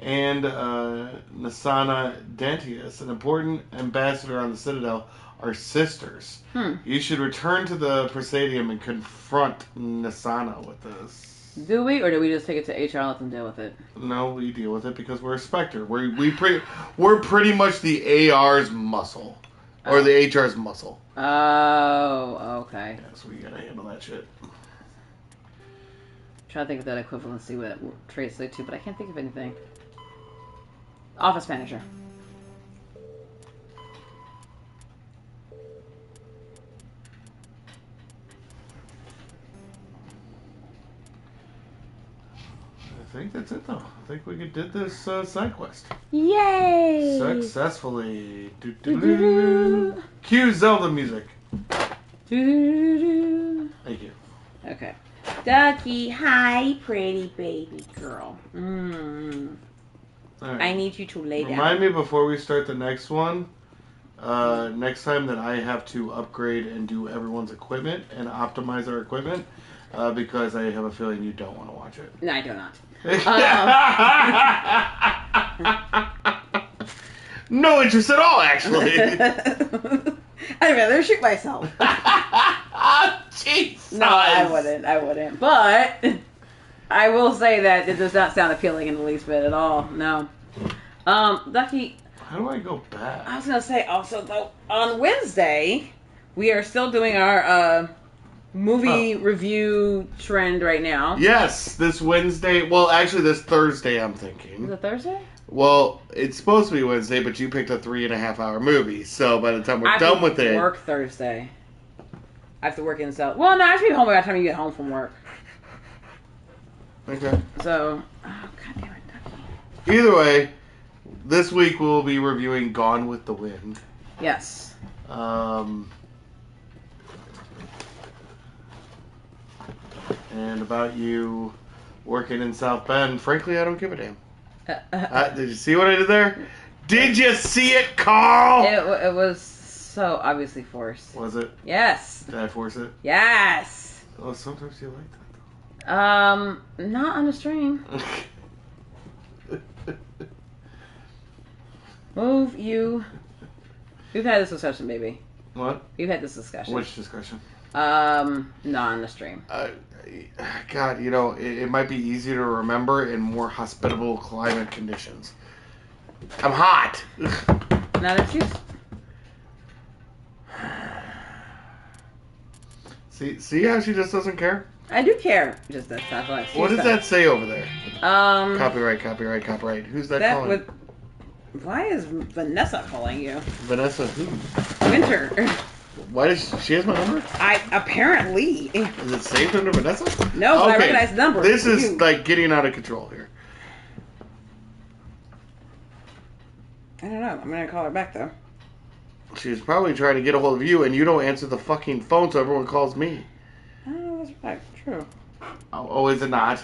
and Nasana Dantius, an important ambassador on the Citadel, are sisters. You should return to the Presidium and confront Nasana with this. Do we, or do we just take it to HR and let them deal with it? No, we deal with it because we're a Spectre. We're pretty much the AR's muscle. Or the HR's muscle. Oh, okay. Yeah, so we gotta handle that shit. Trying to think of that equivalency what traits they do, but I can't think of anything. Office manager. I think that's it, though. I think we did this side quest. Yay! Successfully. Cue Zelda music. Thank you. Okay. Ducky, hi, pretty baby girl. Right. I need you to lay down. Remind me before we start the next one, next time that I have to upgrade and do everyone's equipment and optimize our equipment, because I have a feeling you don't want to watch it. No, I do not. No interest at all, actually. I'd rather shoot myself. Jesus. No, I wouldn't. But I will say that it does not sound appealing in the least bit at all. No. Ducky. How do I go back? I was gonna say also though, on Wednesday we are still doing our movie review trend right now. Yes, this Wednesday. Well, actually, this Thursday. I'm thinking. Is it Thursday? Well, it's supposed to be Wednesday, but you picked a 3.5-hour movie. So by the time we're done with it, work Thursday. I have to work in South. Well, no, I should be home by the time you get home from work. Okay. So, oh god damn it, Ducky. Either way, this week we'll be reviewing Gone with the Wind. Yes. And about you working in South Bend, frankly, I don't give a damn. Did you see what I did there? Did you see it, Carl? It was so obviously forced. Was it? Yes. Did I force it? Yes. Oh, sometimes you like that, though. Not on the stream. Move you. We've had this discussion, baby. What? We've had this discussion. Which discussion? Not on the stream. God, you know, it might be easier to remember in more hospitable climate conditions. I'm hot. Not if she's... See how she just doesn't care? I do care. Just that's not what. What does that say over there? Copyright. Who's that calling? Why is Vanessa calling you? Vanessa who? Winter. Why does she has my number? Apparently. Is it saved under Vanessa? No, but I recognize the number. This is like getting out of control here. I don't know. I'm gonna call her back though. She's probably trying to get a hold of you, and you don't answer the fucking phone, so everyone calls me. Oh, that's right. True. Oh, is it not?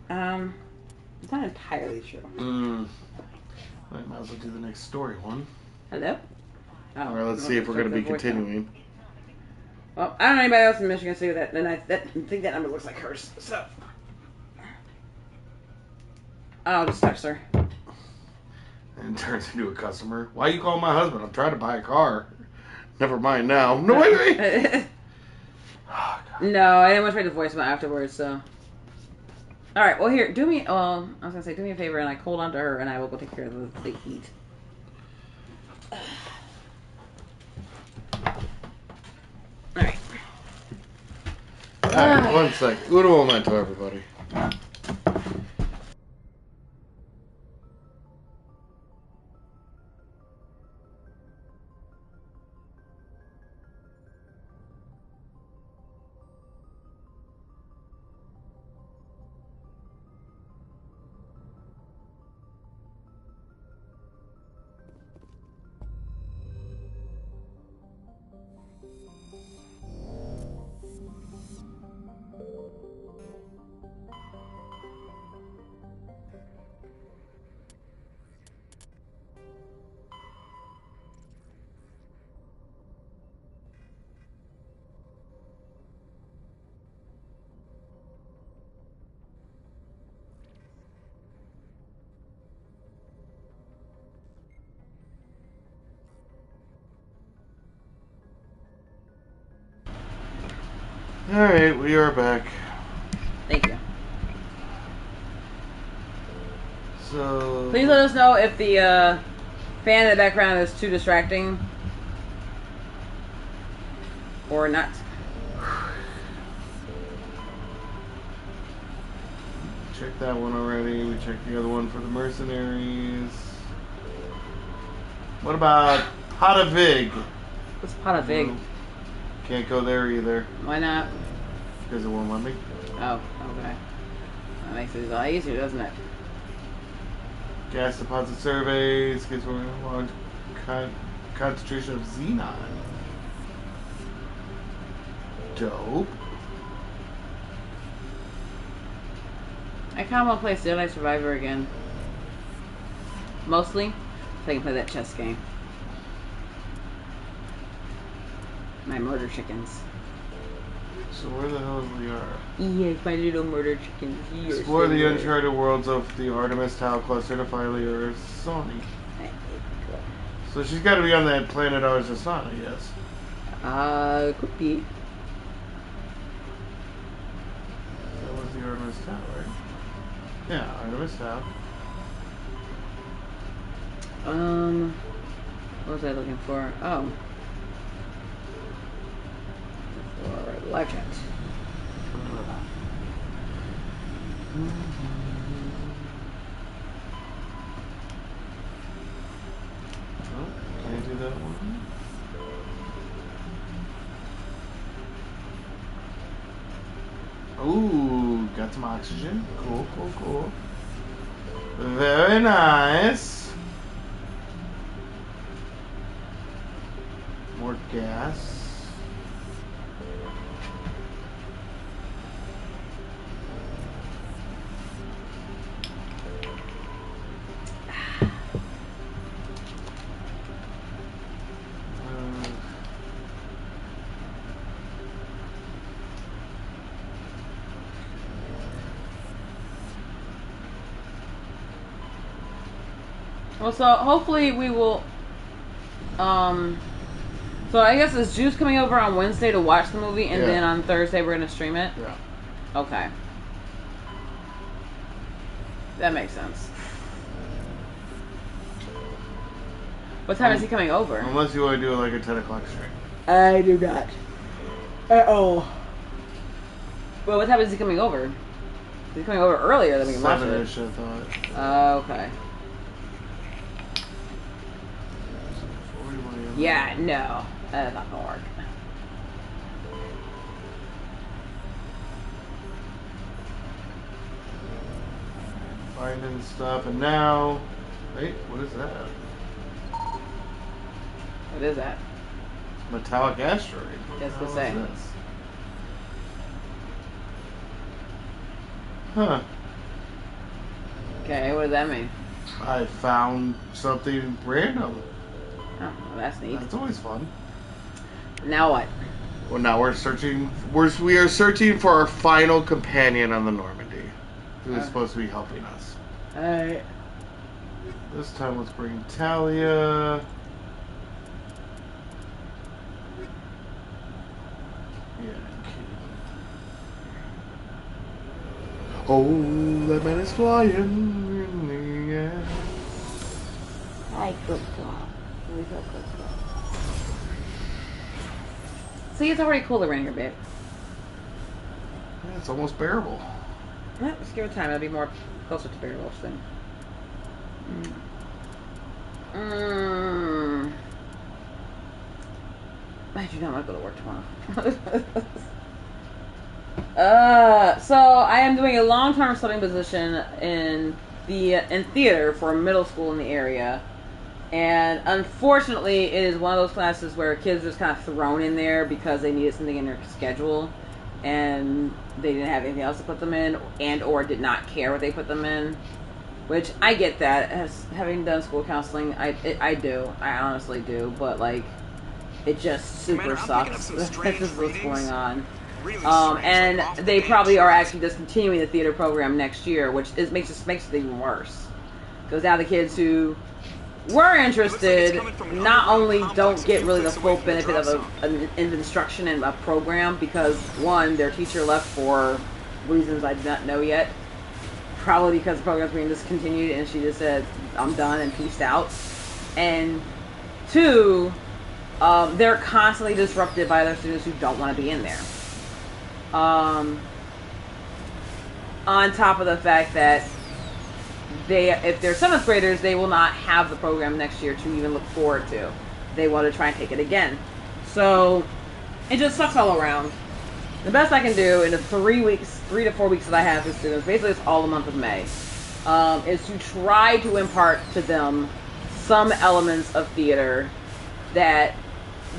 It's not entirely true. I might as well do the next story one. Hello? Oh, Alright, let's see if we're going to be continuing. Well, I don't know anybody else in Michigan City that think that number looks like hers, so. I'll just text her. And turns into a customer. Why are you calling my husband? I'm trying to buy a car. Never mind now. No, wait. No, I didn't want to try to voicemail afterwards, so. Alright, well, here, do me. I was gonna say, do me a favor, and I hold on to her, and I will go take care of the heat. Alright. Alright, one sec. Uno momento, everybody. Alright, we are back. Thank you. So... Please let us know if the fan in the background is too distracting. Or not. Checked that one already. We checked the other one for the mercenaries. What about Potavig? What's Potavig? Can't go there either. Why not? Because it won't let me. Oh, okay. That makes it a lot easier, doesn't it? Gas deposit surveys. Gives a large concentration of xenon. Dope. I kind of want to play Jedi Survivor again. Mostly, so I can play that chess game. My murder chickens. So where the hell is Liara? Yes, my little murder chickens. Yes, Explore the uncharted worlds of the Artemis Tau Cluster to find Liara's Sony. So she's got to be on that planet Arzasana, yes. Could be. That was the Artemis Tau, right? Yeah, Artemis Tau. What was I looking for? Oh. For live chat. Oh, can't do that one. Ooh, got some oxygen. Cool, cool, cool. Very nice. More gas. Well, so hopefully we will. So I guess is Juice coming over on Wednesday to watch the movie, and then on Thursday we're gonna stream it. Yeah. Okay. That makes sense. What time is he coming over? Unless you want to do like a 10 o'clock stream. I do not. Well, what time is he coming over? He's coming over earlier than we can watch it. 7-ish, I thought. Okay. Yeah, no. That's not gonna work. Finding stuff, and now... Wait, what is that? What is that? Metallic asteroid. Just to What say. is this? Huh. Okay, what does that mean? I found something random. Oh, well, that's neat. That's always fun. Now what? Well, now we're searching. We are searching for our final companion on the Normandy, who is supposed to be helping us. Alright. This time, let's bring Talia. Oh, that man is flying in the air. Hi, good girl. Really feel good girl. See, it's already cooler in here, babe. Yeah, it's almost bearable. Yeah, just give it time. It'll be more closer to bearable soon. I do not want to go to work tomorrow. So I am doing a long-term studying position in theater for a middle school in the area, and unfortunately, it is one of those classes where kids are just kind of thrown in there because they needed something in their schedule, and they didn't have anything else to put them in, or did not care what they put them in. Which I get that, as having done school counseling, I do, I honestly do, but like, it just super sucks. That's just what's going on. And they probably are actually discontinuing the theater program next year, which makes it even worse. Because now the kids who were interested not only don't get really the full benefit of an instruction in a program, because one, their teacher left for reasons I do not know yet. Probably because the program's being discontinued and she just said, I'm done and peaced out. And two, they're constantly disrupted by other students who don't want to be in there. On top of the fact that if they're 7th graders, they will not have the program next year to even look forward to. They want to try and take it again. So it just sucks all around. The best I can do in the 3 to 4 weeks that I have with students, basically it's all the month of May, is to try to impart to them some elements of theater that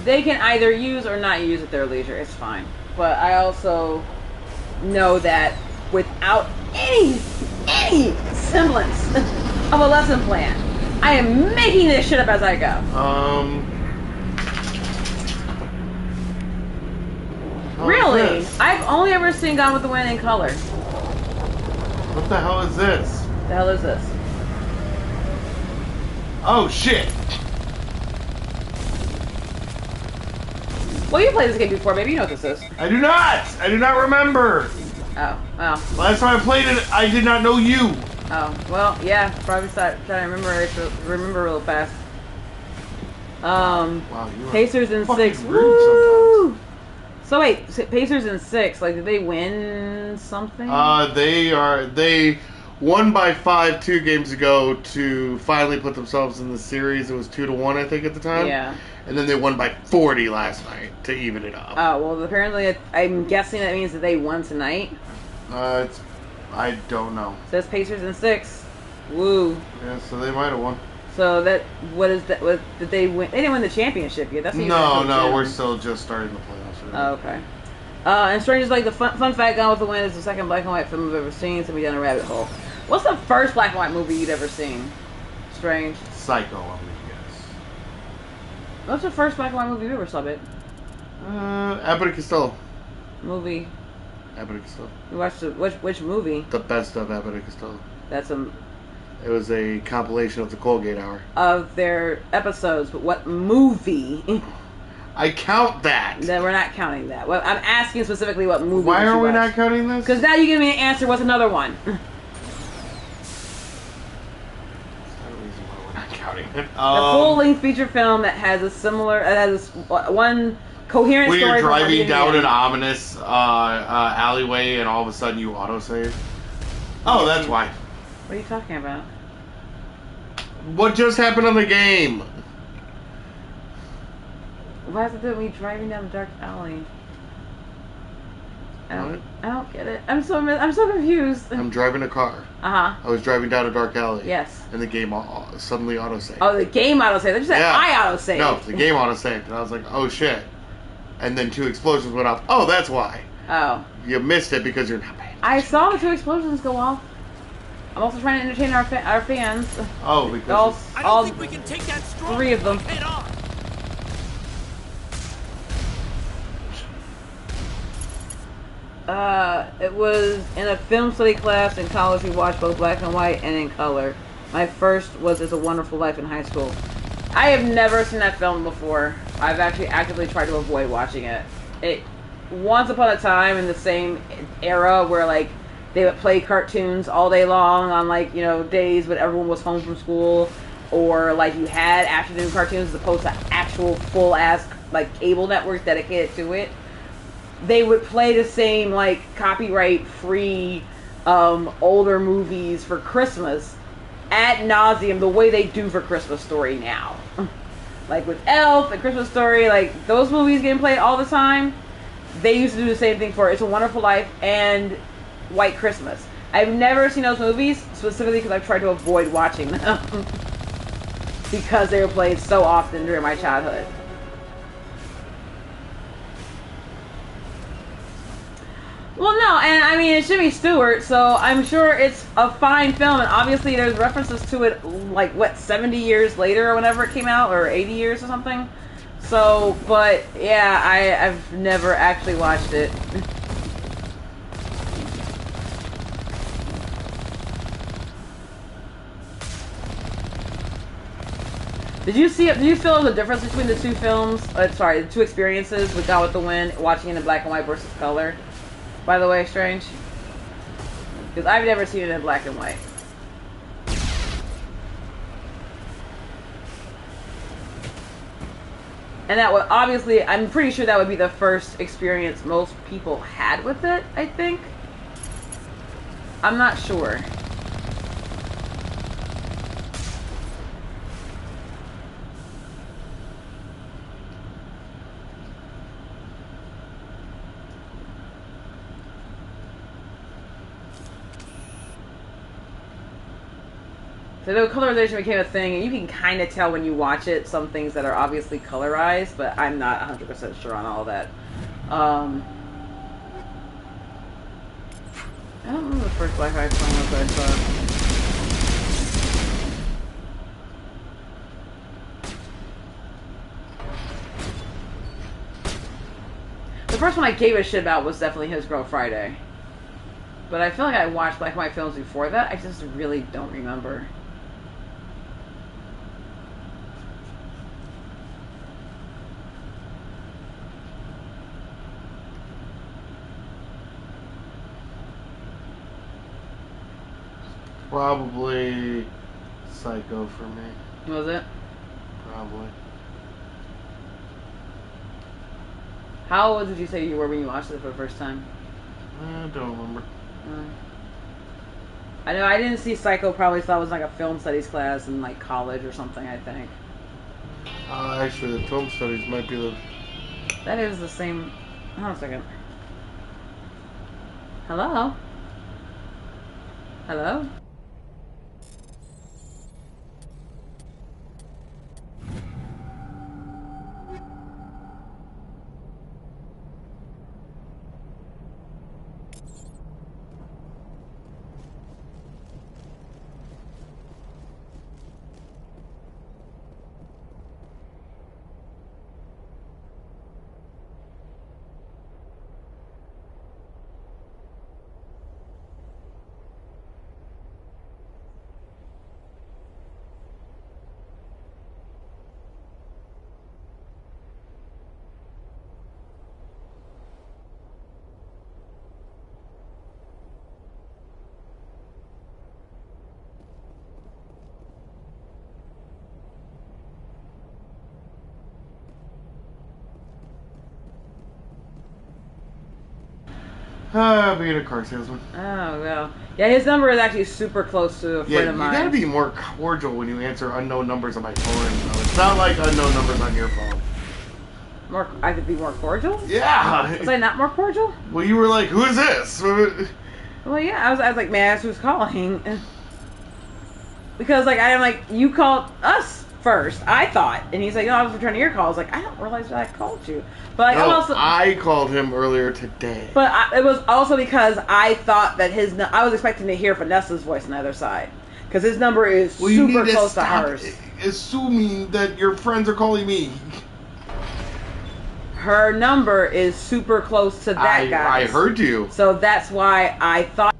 they can either use or not use at their leisure. It's fine. But I also know that without any semblance of a lesson plan, I am making this shit up as I go. Really? I've only ever seen Gone with the Wind in color. What the hell is this? The hell is this? Oh shit! Well, you played this game before, maybe you know what this is. I do not! I do not remember! Oh, well. Last time I played it, I did not know you! Oh, well, yeah, probably trying to remember real fast. Wow, you are Pacers in 6. Woo! So wait, Pacers in 6, like, did they win something? They won by 5 2 games ago to finally put themselves in the series. It was 2-1, I think, at the time. Yeah. And then they won by 40 last night to even it up. Oh, well, apparently, I'm guessing that means that they won tonight. I don't know. It says Pacers in 6. Woo. Yeah, so they might have won. So what is that? Did they win? They didn't win the championship yet. That's no, we're still just starting the playoffs. Right? Oh, okay. And Strange is like the fun fact. Gone with the Wind is the second black and white film I've ever seen. So we down a rabbit hole. What's the first black and white movie you'd ever seen? Strange. Psycho, I'm gonna guess. What's the first black and white movie you ever saw, it? Abbott and Costello. Movie. Abbott and Costello. You watched which movie? The best of Abbott and Costello. That's a. It was a compilation of the Colgate Hour. Of their episodes, but what movie? I count that. Then we're not counting that. Well, I'm asking specifically what movie. Why are we not counting this? Because now you give me an answer. What's another one? It. A full-length feature film that has one coherent story. Where you're driving down an ominous alleyway and all of a sudden you autosave. Oh, that's why. What are you talking about? What just happened on the game? Why is it that me driving down the dark alley? I don't get it. I'm so confused. I'm driving a car. I was driving down a dark alley. Yes. And the game suddenly autosaved. Oh, the game autosaved. They just said I autosaved. No, the game autosaved. And I was like, oh shit. And then 2 explosions went off. Oh, that's why. Oh. You missed it because you're not paying attention. I saw the 2 explosions go off. I'm also trying to entertain our fans. Oh, because all think we can take that strong 3 of them. head on. It was in a film study class in college. We watched both black and white and in color. My first was It's a Wonderful Life in high school. I have never seen that film before. I've actually actively tried to avoid watching it. Once upon a time in the same era where like They would play cartoons all day long on, like, you know, days when everyone was home from school, or like you had afternoon cartoons as opposed to actual full ass like cable networks dedicated to it. They would play the same like copyright free older movies for Christmas ad nauseum the way they do for Christmas Story now. Like with Elf and Christmas Story, like those movies getting played all the time. They used to do the same thing for It's a Wonderful Life and White Christmas. I've never seen those movies specifically because I've tried to avoid watching them because they were played so often during my childhood. Well, no, and I mean, it's Jimmy Stewart, so I'm sure it's a fine film, and obviously there's references to it, like, what, 70 years later or whenever it came out, or 80 years or something? So, but, yeah, I've never actually watched it. Did you feel the difference between the two films, the two experiences with Gone with the Wind, watching it in black and white versus color? By the way, Strange? Because I've never seen it in black and white. And that would, obviously, I'm pretty sure that would be the first experience most people had with it, I think. I'm not sure. So the colorization became a thing, and you can kind of tell when you watch it some things that are obviously colorized, but I'm not 100% sure on all that. I don't remember the first Black Eyed song was I saw. The first one I gave a shit about was definitely His Girl Friday. But I feel like I watched black and white films before that. I just really don't remember. Probably Psycho for me. Was it? Probably. How old did you say you were when you watched it for the first time? I don't remember. I know I didn't see Psycho probably till I was like a film studies class in like college or something, I think. Actually, the film studies might be the... That is the same... Hold on a second. Hello? Hello? Being a car salesman. Oh, well. Yeah, his number is actually super close to a friend of mine. You gotta be more cordial when you answer unknown numbers on my phone, though. It's not like unknown numbers on your phone. I could be more cordial? Yeah! Was I not more cordial? Well, you were like, who is this? Well, yeah, I was like, man, who's calling? Because, like, I'm like, you called us first, I thought. And he's like, no, I was returning your call. I was like, I don't realize that I called you. But like, I called him earlier today. But it was also because I thought that I was expecting to hear Vanessa's voice on the other side. Because his number is super close to hers. Assuming that your friends are calling me. Her number is super close to that guy. I heard you. So that's why I thought.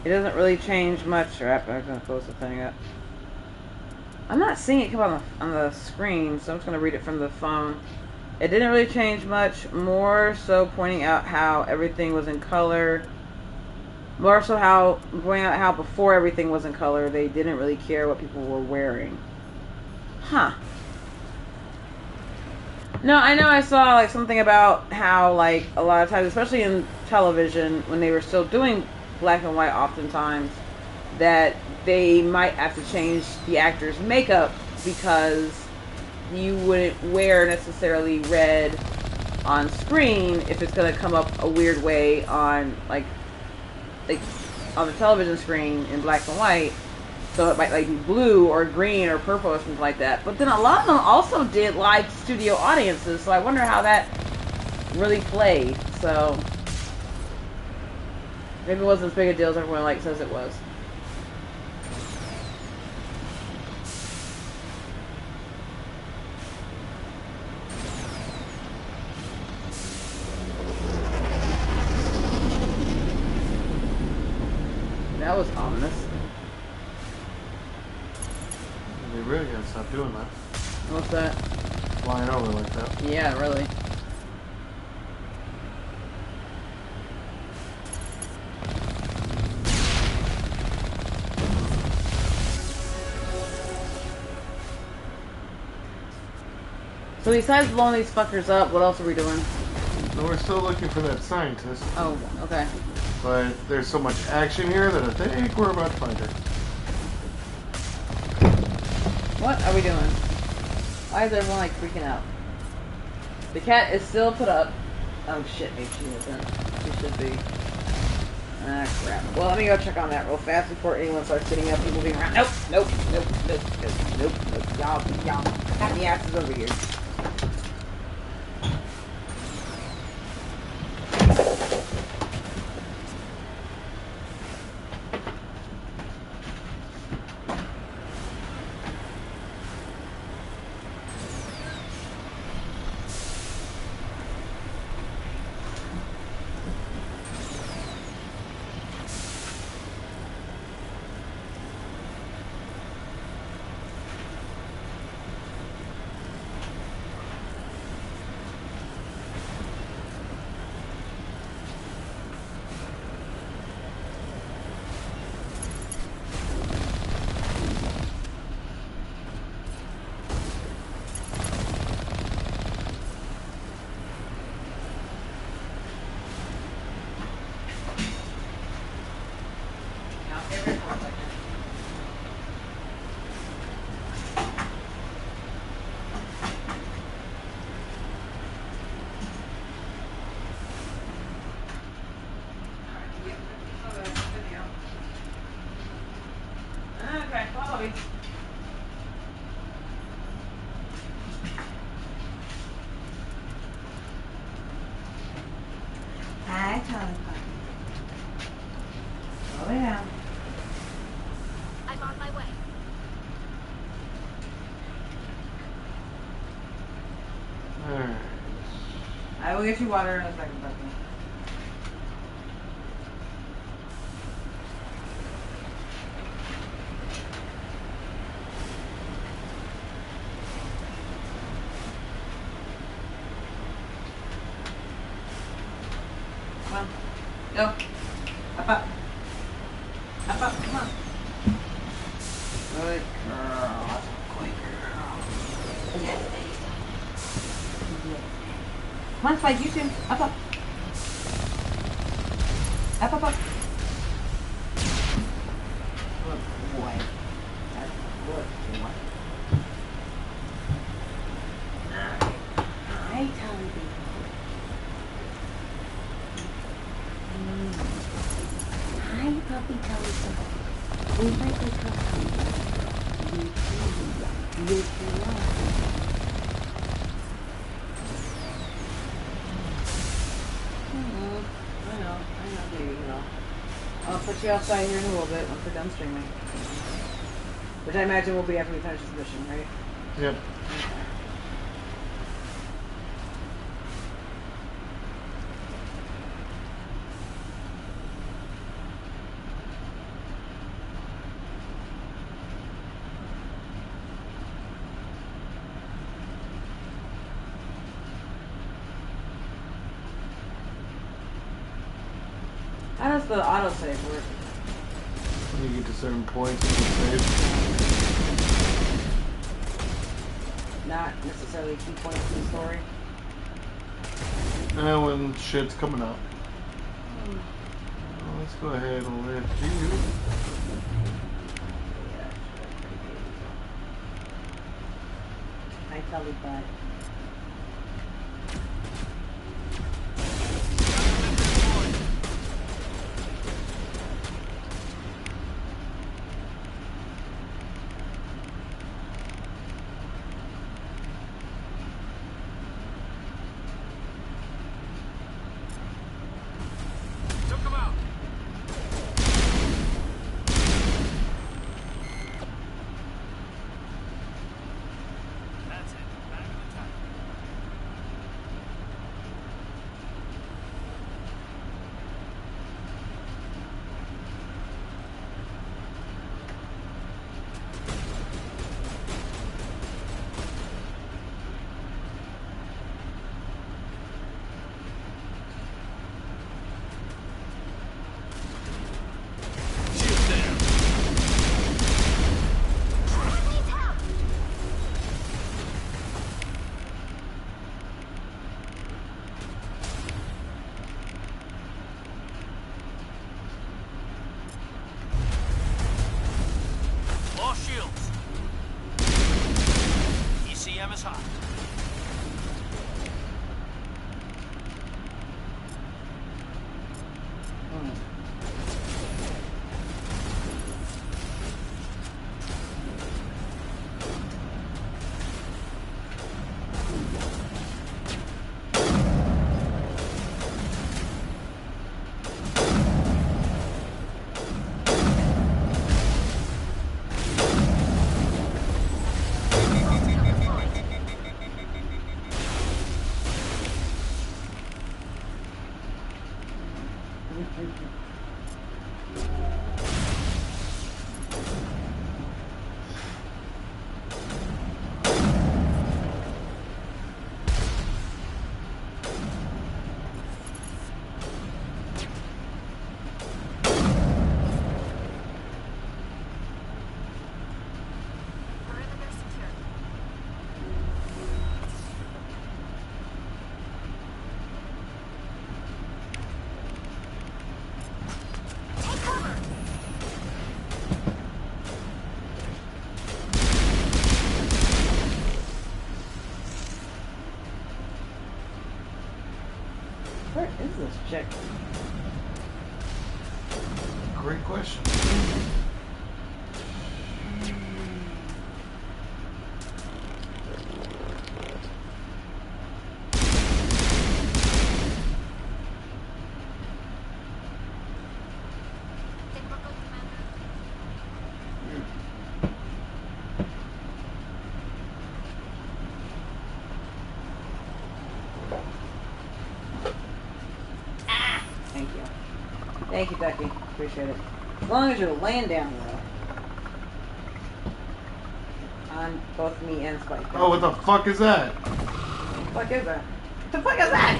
It doesn't really change much. Right, I'm gonna close the thing up. I'm not seeing it come on the screen, so I'm just gonna read it from the phone. It didn't really change much. More so pointing out how everything was in color. More so how pointing out how before everything was in color, they didn't really care what people were wearing. Huh. No, I know I saw like something about how like a lot of times, especially in television, when they were still doing black and white oftentimes, that they might have to change the actor's makeup because you wouldn't wear necessarily red on screen if it's going to come up a weird way on like on the television screen in black and white. So it might like be blue or green or purple or something like that. But then a lot of them also did live studio audiences, so I wonder how that really played. So maybe it wasn't as big a deal as everyone like says it was. That was ominous. They really gotta stop doing that. What's that? Flying over like that. Yeah, really. So besides blowing these fuckers up, what else are we doing? No, we're still looking for that scientist. Oh, okay. But there's so much action here that I think we're about to find her. What are we doing? Why is everyone like freaking out? The cat is still put up. Oh shit, maybe she isn't. She should be. Ah, crap. Well, let me go check on that real fast before anyone starts sitting up and moving around. Nope, nope, nope, nope, nope, nope, nope. Y'all, got the asses over here. Okay, follow me. Hi, Charlie. Slow it down. I'm on my way. Alright. I will get you water in a second, Bucky. Come on. Go. Up, up. Up, up. Come on. Good girl. That's a good girl. Yes, there you go. Yes. Come on, Spike. You too. Up, up. Up, up, up. Good boy. That's a good boy. Alright. Hi, Tommy. Hi, puppy Toast. We might go puppy. You too. I know, baby girl. I'll put you outside here in a little bit once we're done streaming. Which I imagine will be after we finish this mission, right? Yep. Okay. How does the autosave work? When you get to certain points, you can save. Not necessarily key points in the story. When shit's coming up. Well, let's go ahead and lift you. I tell you that. Where is this chick? Great question. Thank you, Ducky. Appreciate it. As long as you're laying down, though. On both me and Spike. Oh, what the fuck is that? What the fuck is that? What the fuck is that?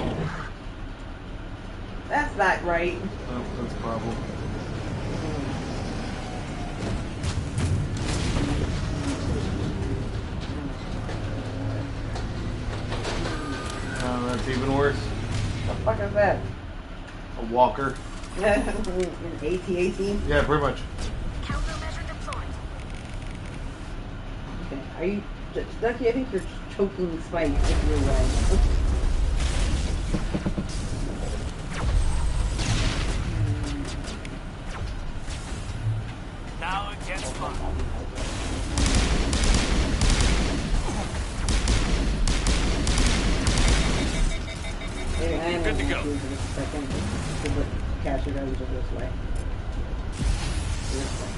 That's not right. Oh, that's a problem. Oh, that's even worse. What the fuck is that? A walker. An AT-AT? Yeah, pretty much. Countermeasure deployed. Okay, are you... Ducky, I think you're choking Spike if you're right. Now it gets fun. Good to go. Second, cash it over this way. This way.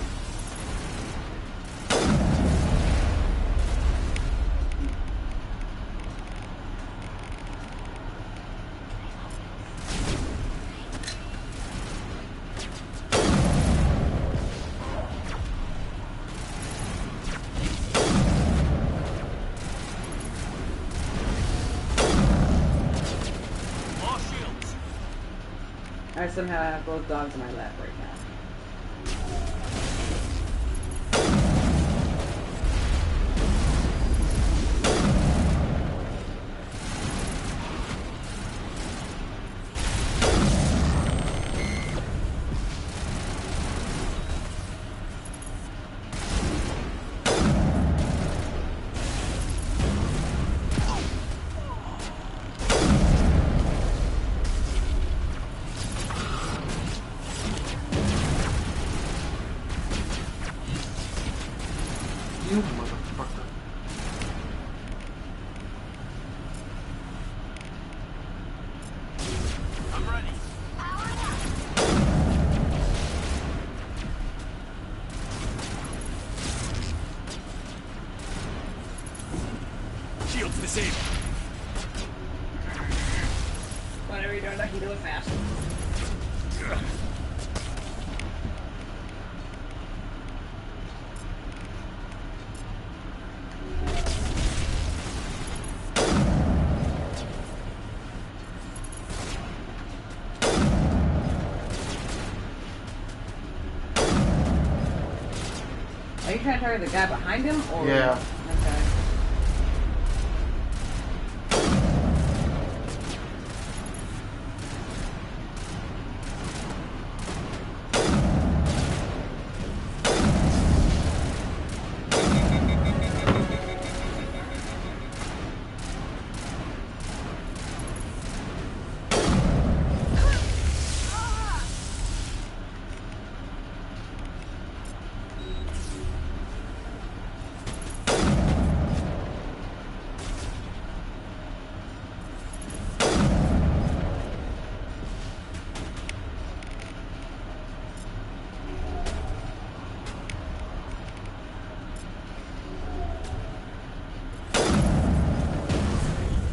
I somehow have both dogs in my lap right now. You motherfucker. I'm ready. Shields disabled. Whatever you're doing, I can do it fast. Are you trying to target the guy behind him, or? Yeah. Okay.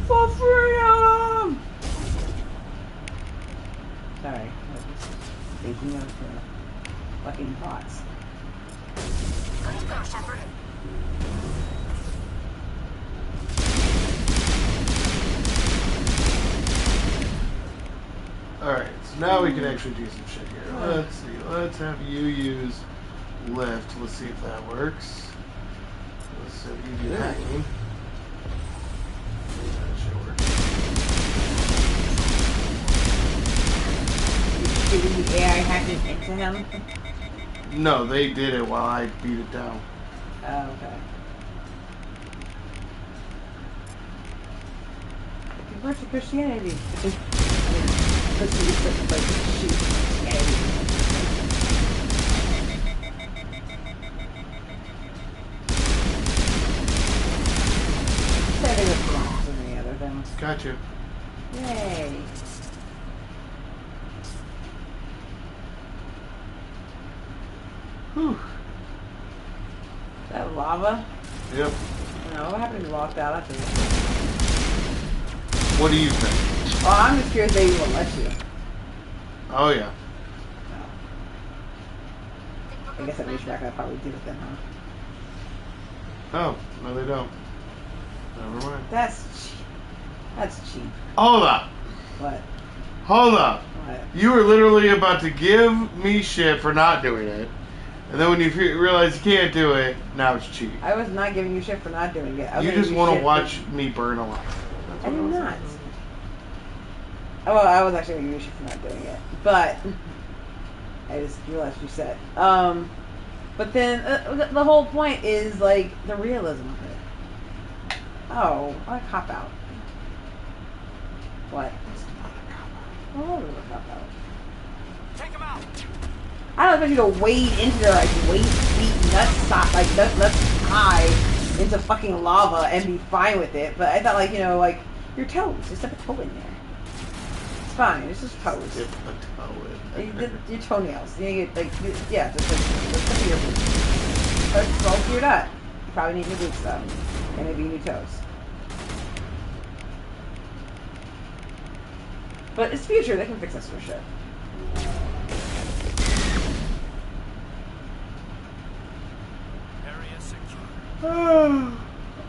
For freedom! Sorry, I was just thinking of the fucking bots. Let's go, Shepard. Alright, so now we can actually do some shit here. Let's see. Let's have you use lift. Let's see if that works. Let's have you do hacking. That should work. Did the AI hack it into him? No, they did it while I beat it down. Oh, okay. Convert to Christianity. Setting up wrongs and any other things. Gotcha. Yay. Whew. Is that lava? Yep. No, what happened if you walked out after this? What do you think? Oh, I'm just curious they even let you. Oh, yeah. I guess at least back I probably did it then, huh? Oh, no, they don't. Never mind. That's cheap. That's cheap. Hold up. What? Hold up. What? You were literally about to give me shit for not doing it. And then when you realize you can't do it, now it's cheap. I was not giving you shit for not doing it. I was You giving just want to shit watch for... me burn alive. I did not. Oh, well, I was actually giving you shit for not doing it. But I just realized you said. But then the whole point is like the realism of it. Oh, what a cop out. What? Oh, it was a cop out. Take him out. I don't expect you to wade into their like waist deep nuts high into fucking lava and be fine with it. But I thought like, you know, like your toes, just step a toe in there. It's fine. It's just toes. Dip a toe in there. Your toenails. You get, like, yeah, just tip of your boots. As well as you're not. You probably need new boots though, and maybe new toes. But it's future. They can fix this for sure. Area secure.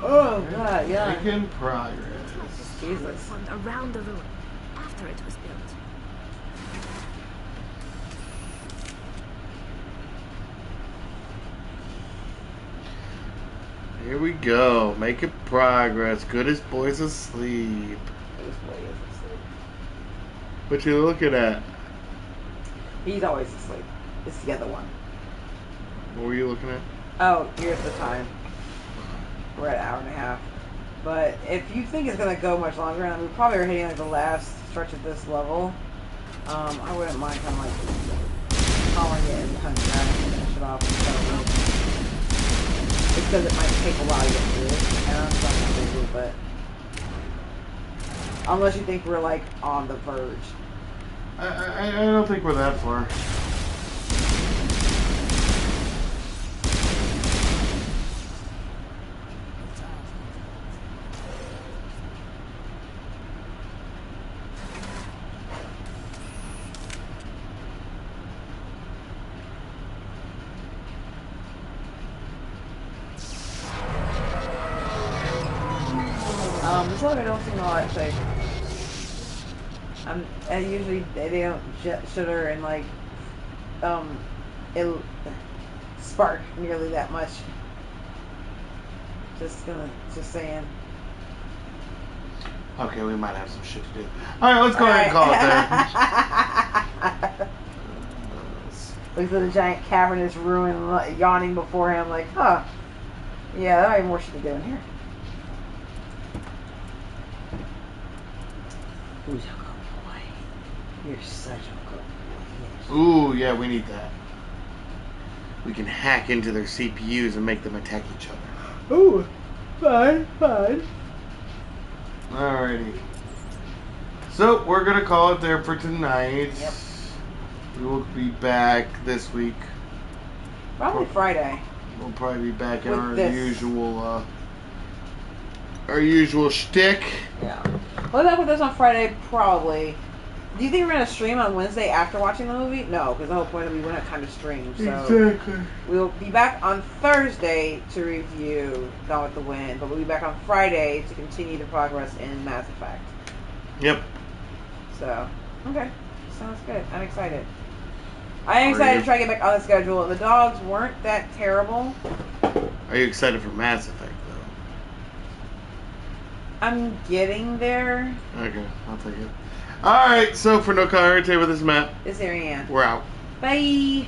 Oh god, yeah. Making progress. Jesus. Formed around the ruin after it was built. Here we go. Making progress. Goodest boy's asleep. This boy is asleep. What you looking at? He's always asleep. It's the other one. What were you looking at? Oh, here's the time. We're at an hour and a half. But if you think it's going to go much longer, and we probably are hitting like the last stretch of this level, I wouldn't mind kind of like calling it and kind of finish it off. It's because it might take a while to get through it, and I'm not going to do, but unless you think we're like on the verge. I don't think we're that far. This one I don't seem all that safe. I usually they don't shudder and like it spark nearly that much. Just saying. Okay, we might have some shit to do. Alright, let's go ahead and call it there. Looks at the giant cavernous ruin yawning before him like, huh. Yeah, there might be more shit to do in here. Who's a good boy? You're such a good boy. Yes. Ooh, yeah, we need that. We can hack into their CPUs and make them attack each other. Ooh, fine. Alrighty. So, we're going to call it there for tonight. Yep. We will be back this week. Probably Friday. We'll probably be back in With our this. usual shtick. Yeah. We'll have with this on Friday, probably. Do you think we're going to stream on Wednesday after watching the movie? No, because the whole point is we wouldn't have time to stream. So Exactly. we'll be back on Thursday to review Gone with the Wind, but we'll be back on Friday to continue the progress in Mass Effect. Yep. So, okay. Sounds good. I'm excited. I am excited to try to get back on the schedule. The dogs weren't that terrible. Are you excited for Mass Effect, though? I'm getting there. Okay, I'll take it. Alright, so for No Clarity with this Matt. This is Ariane. We're out. Bye.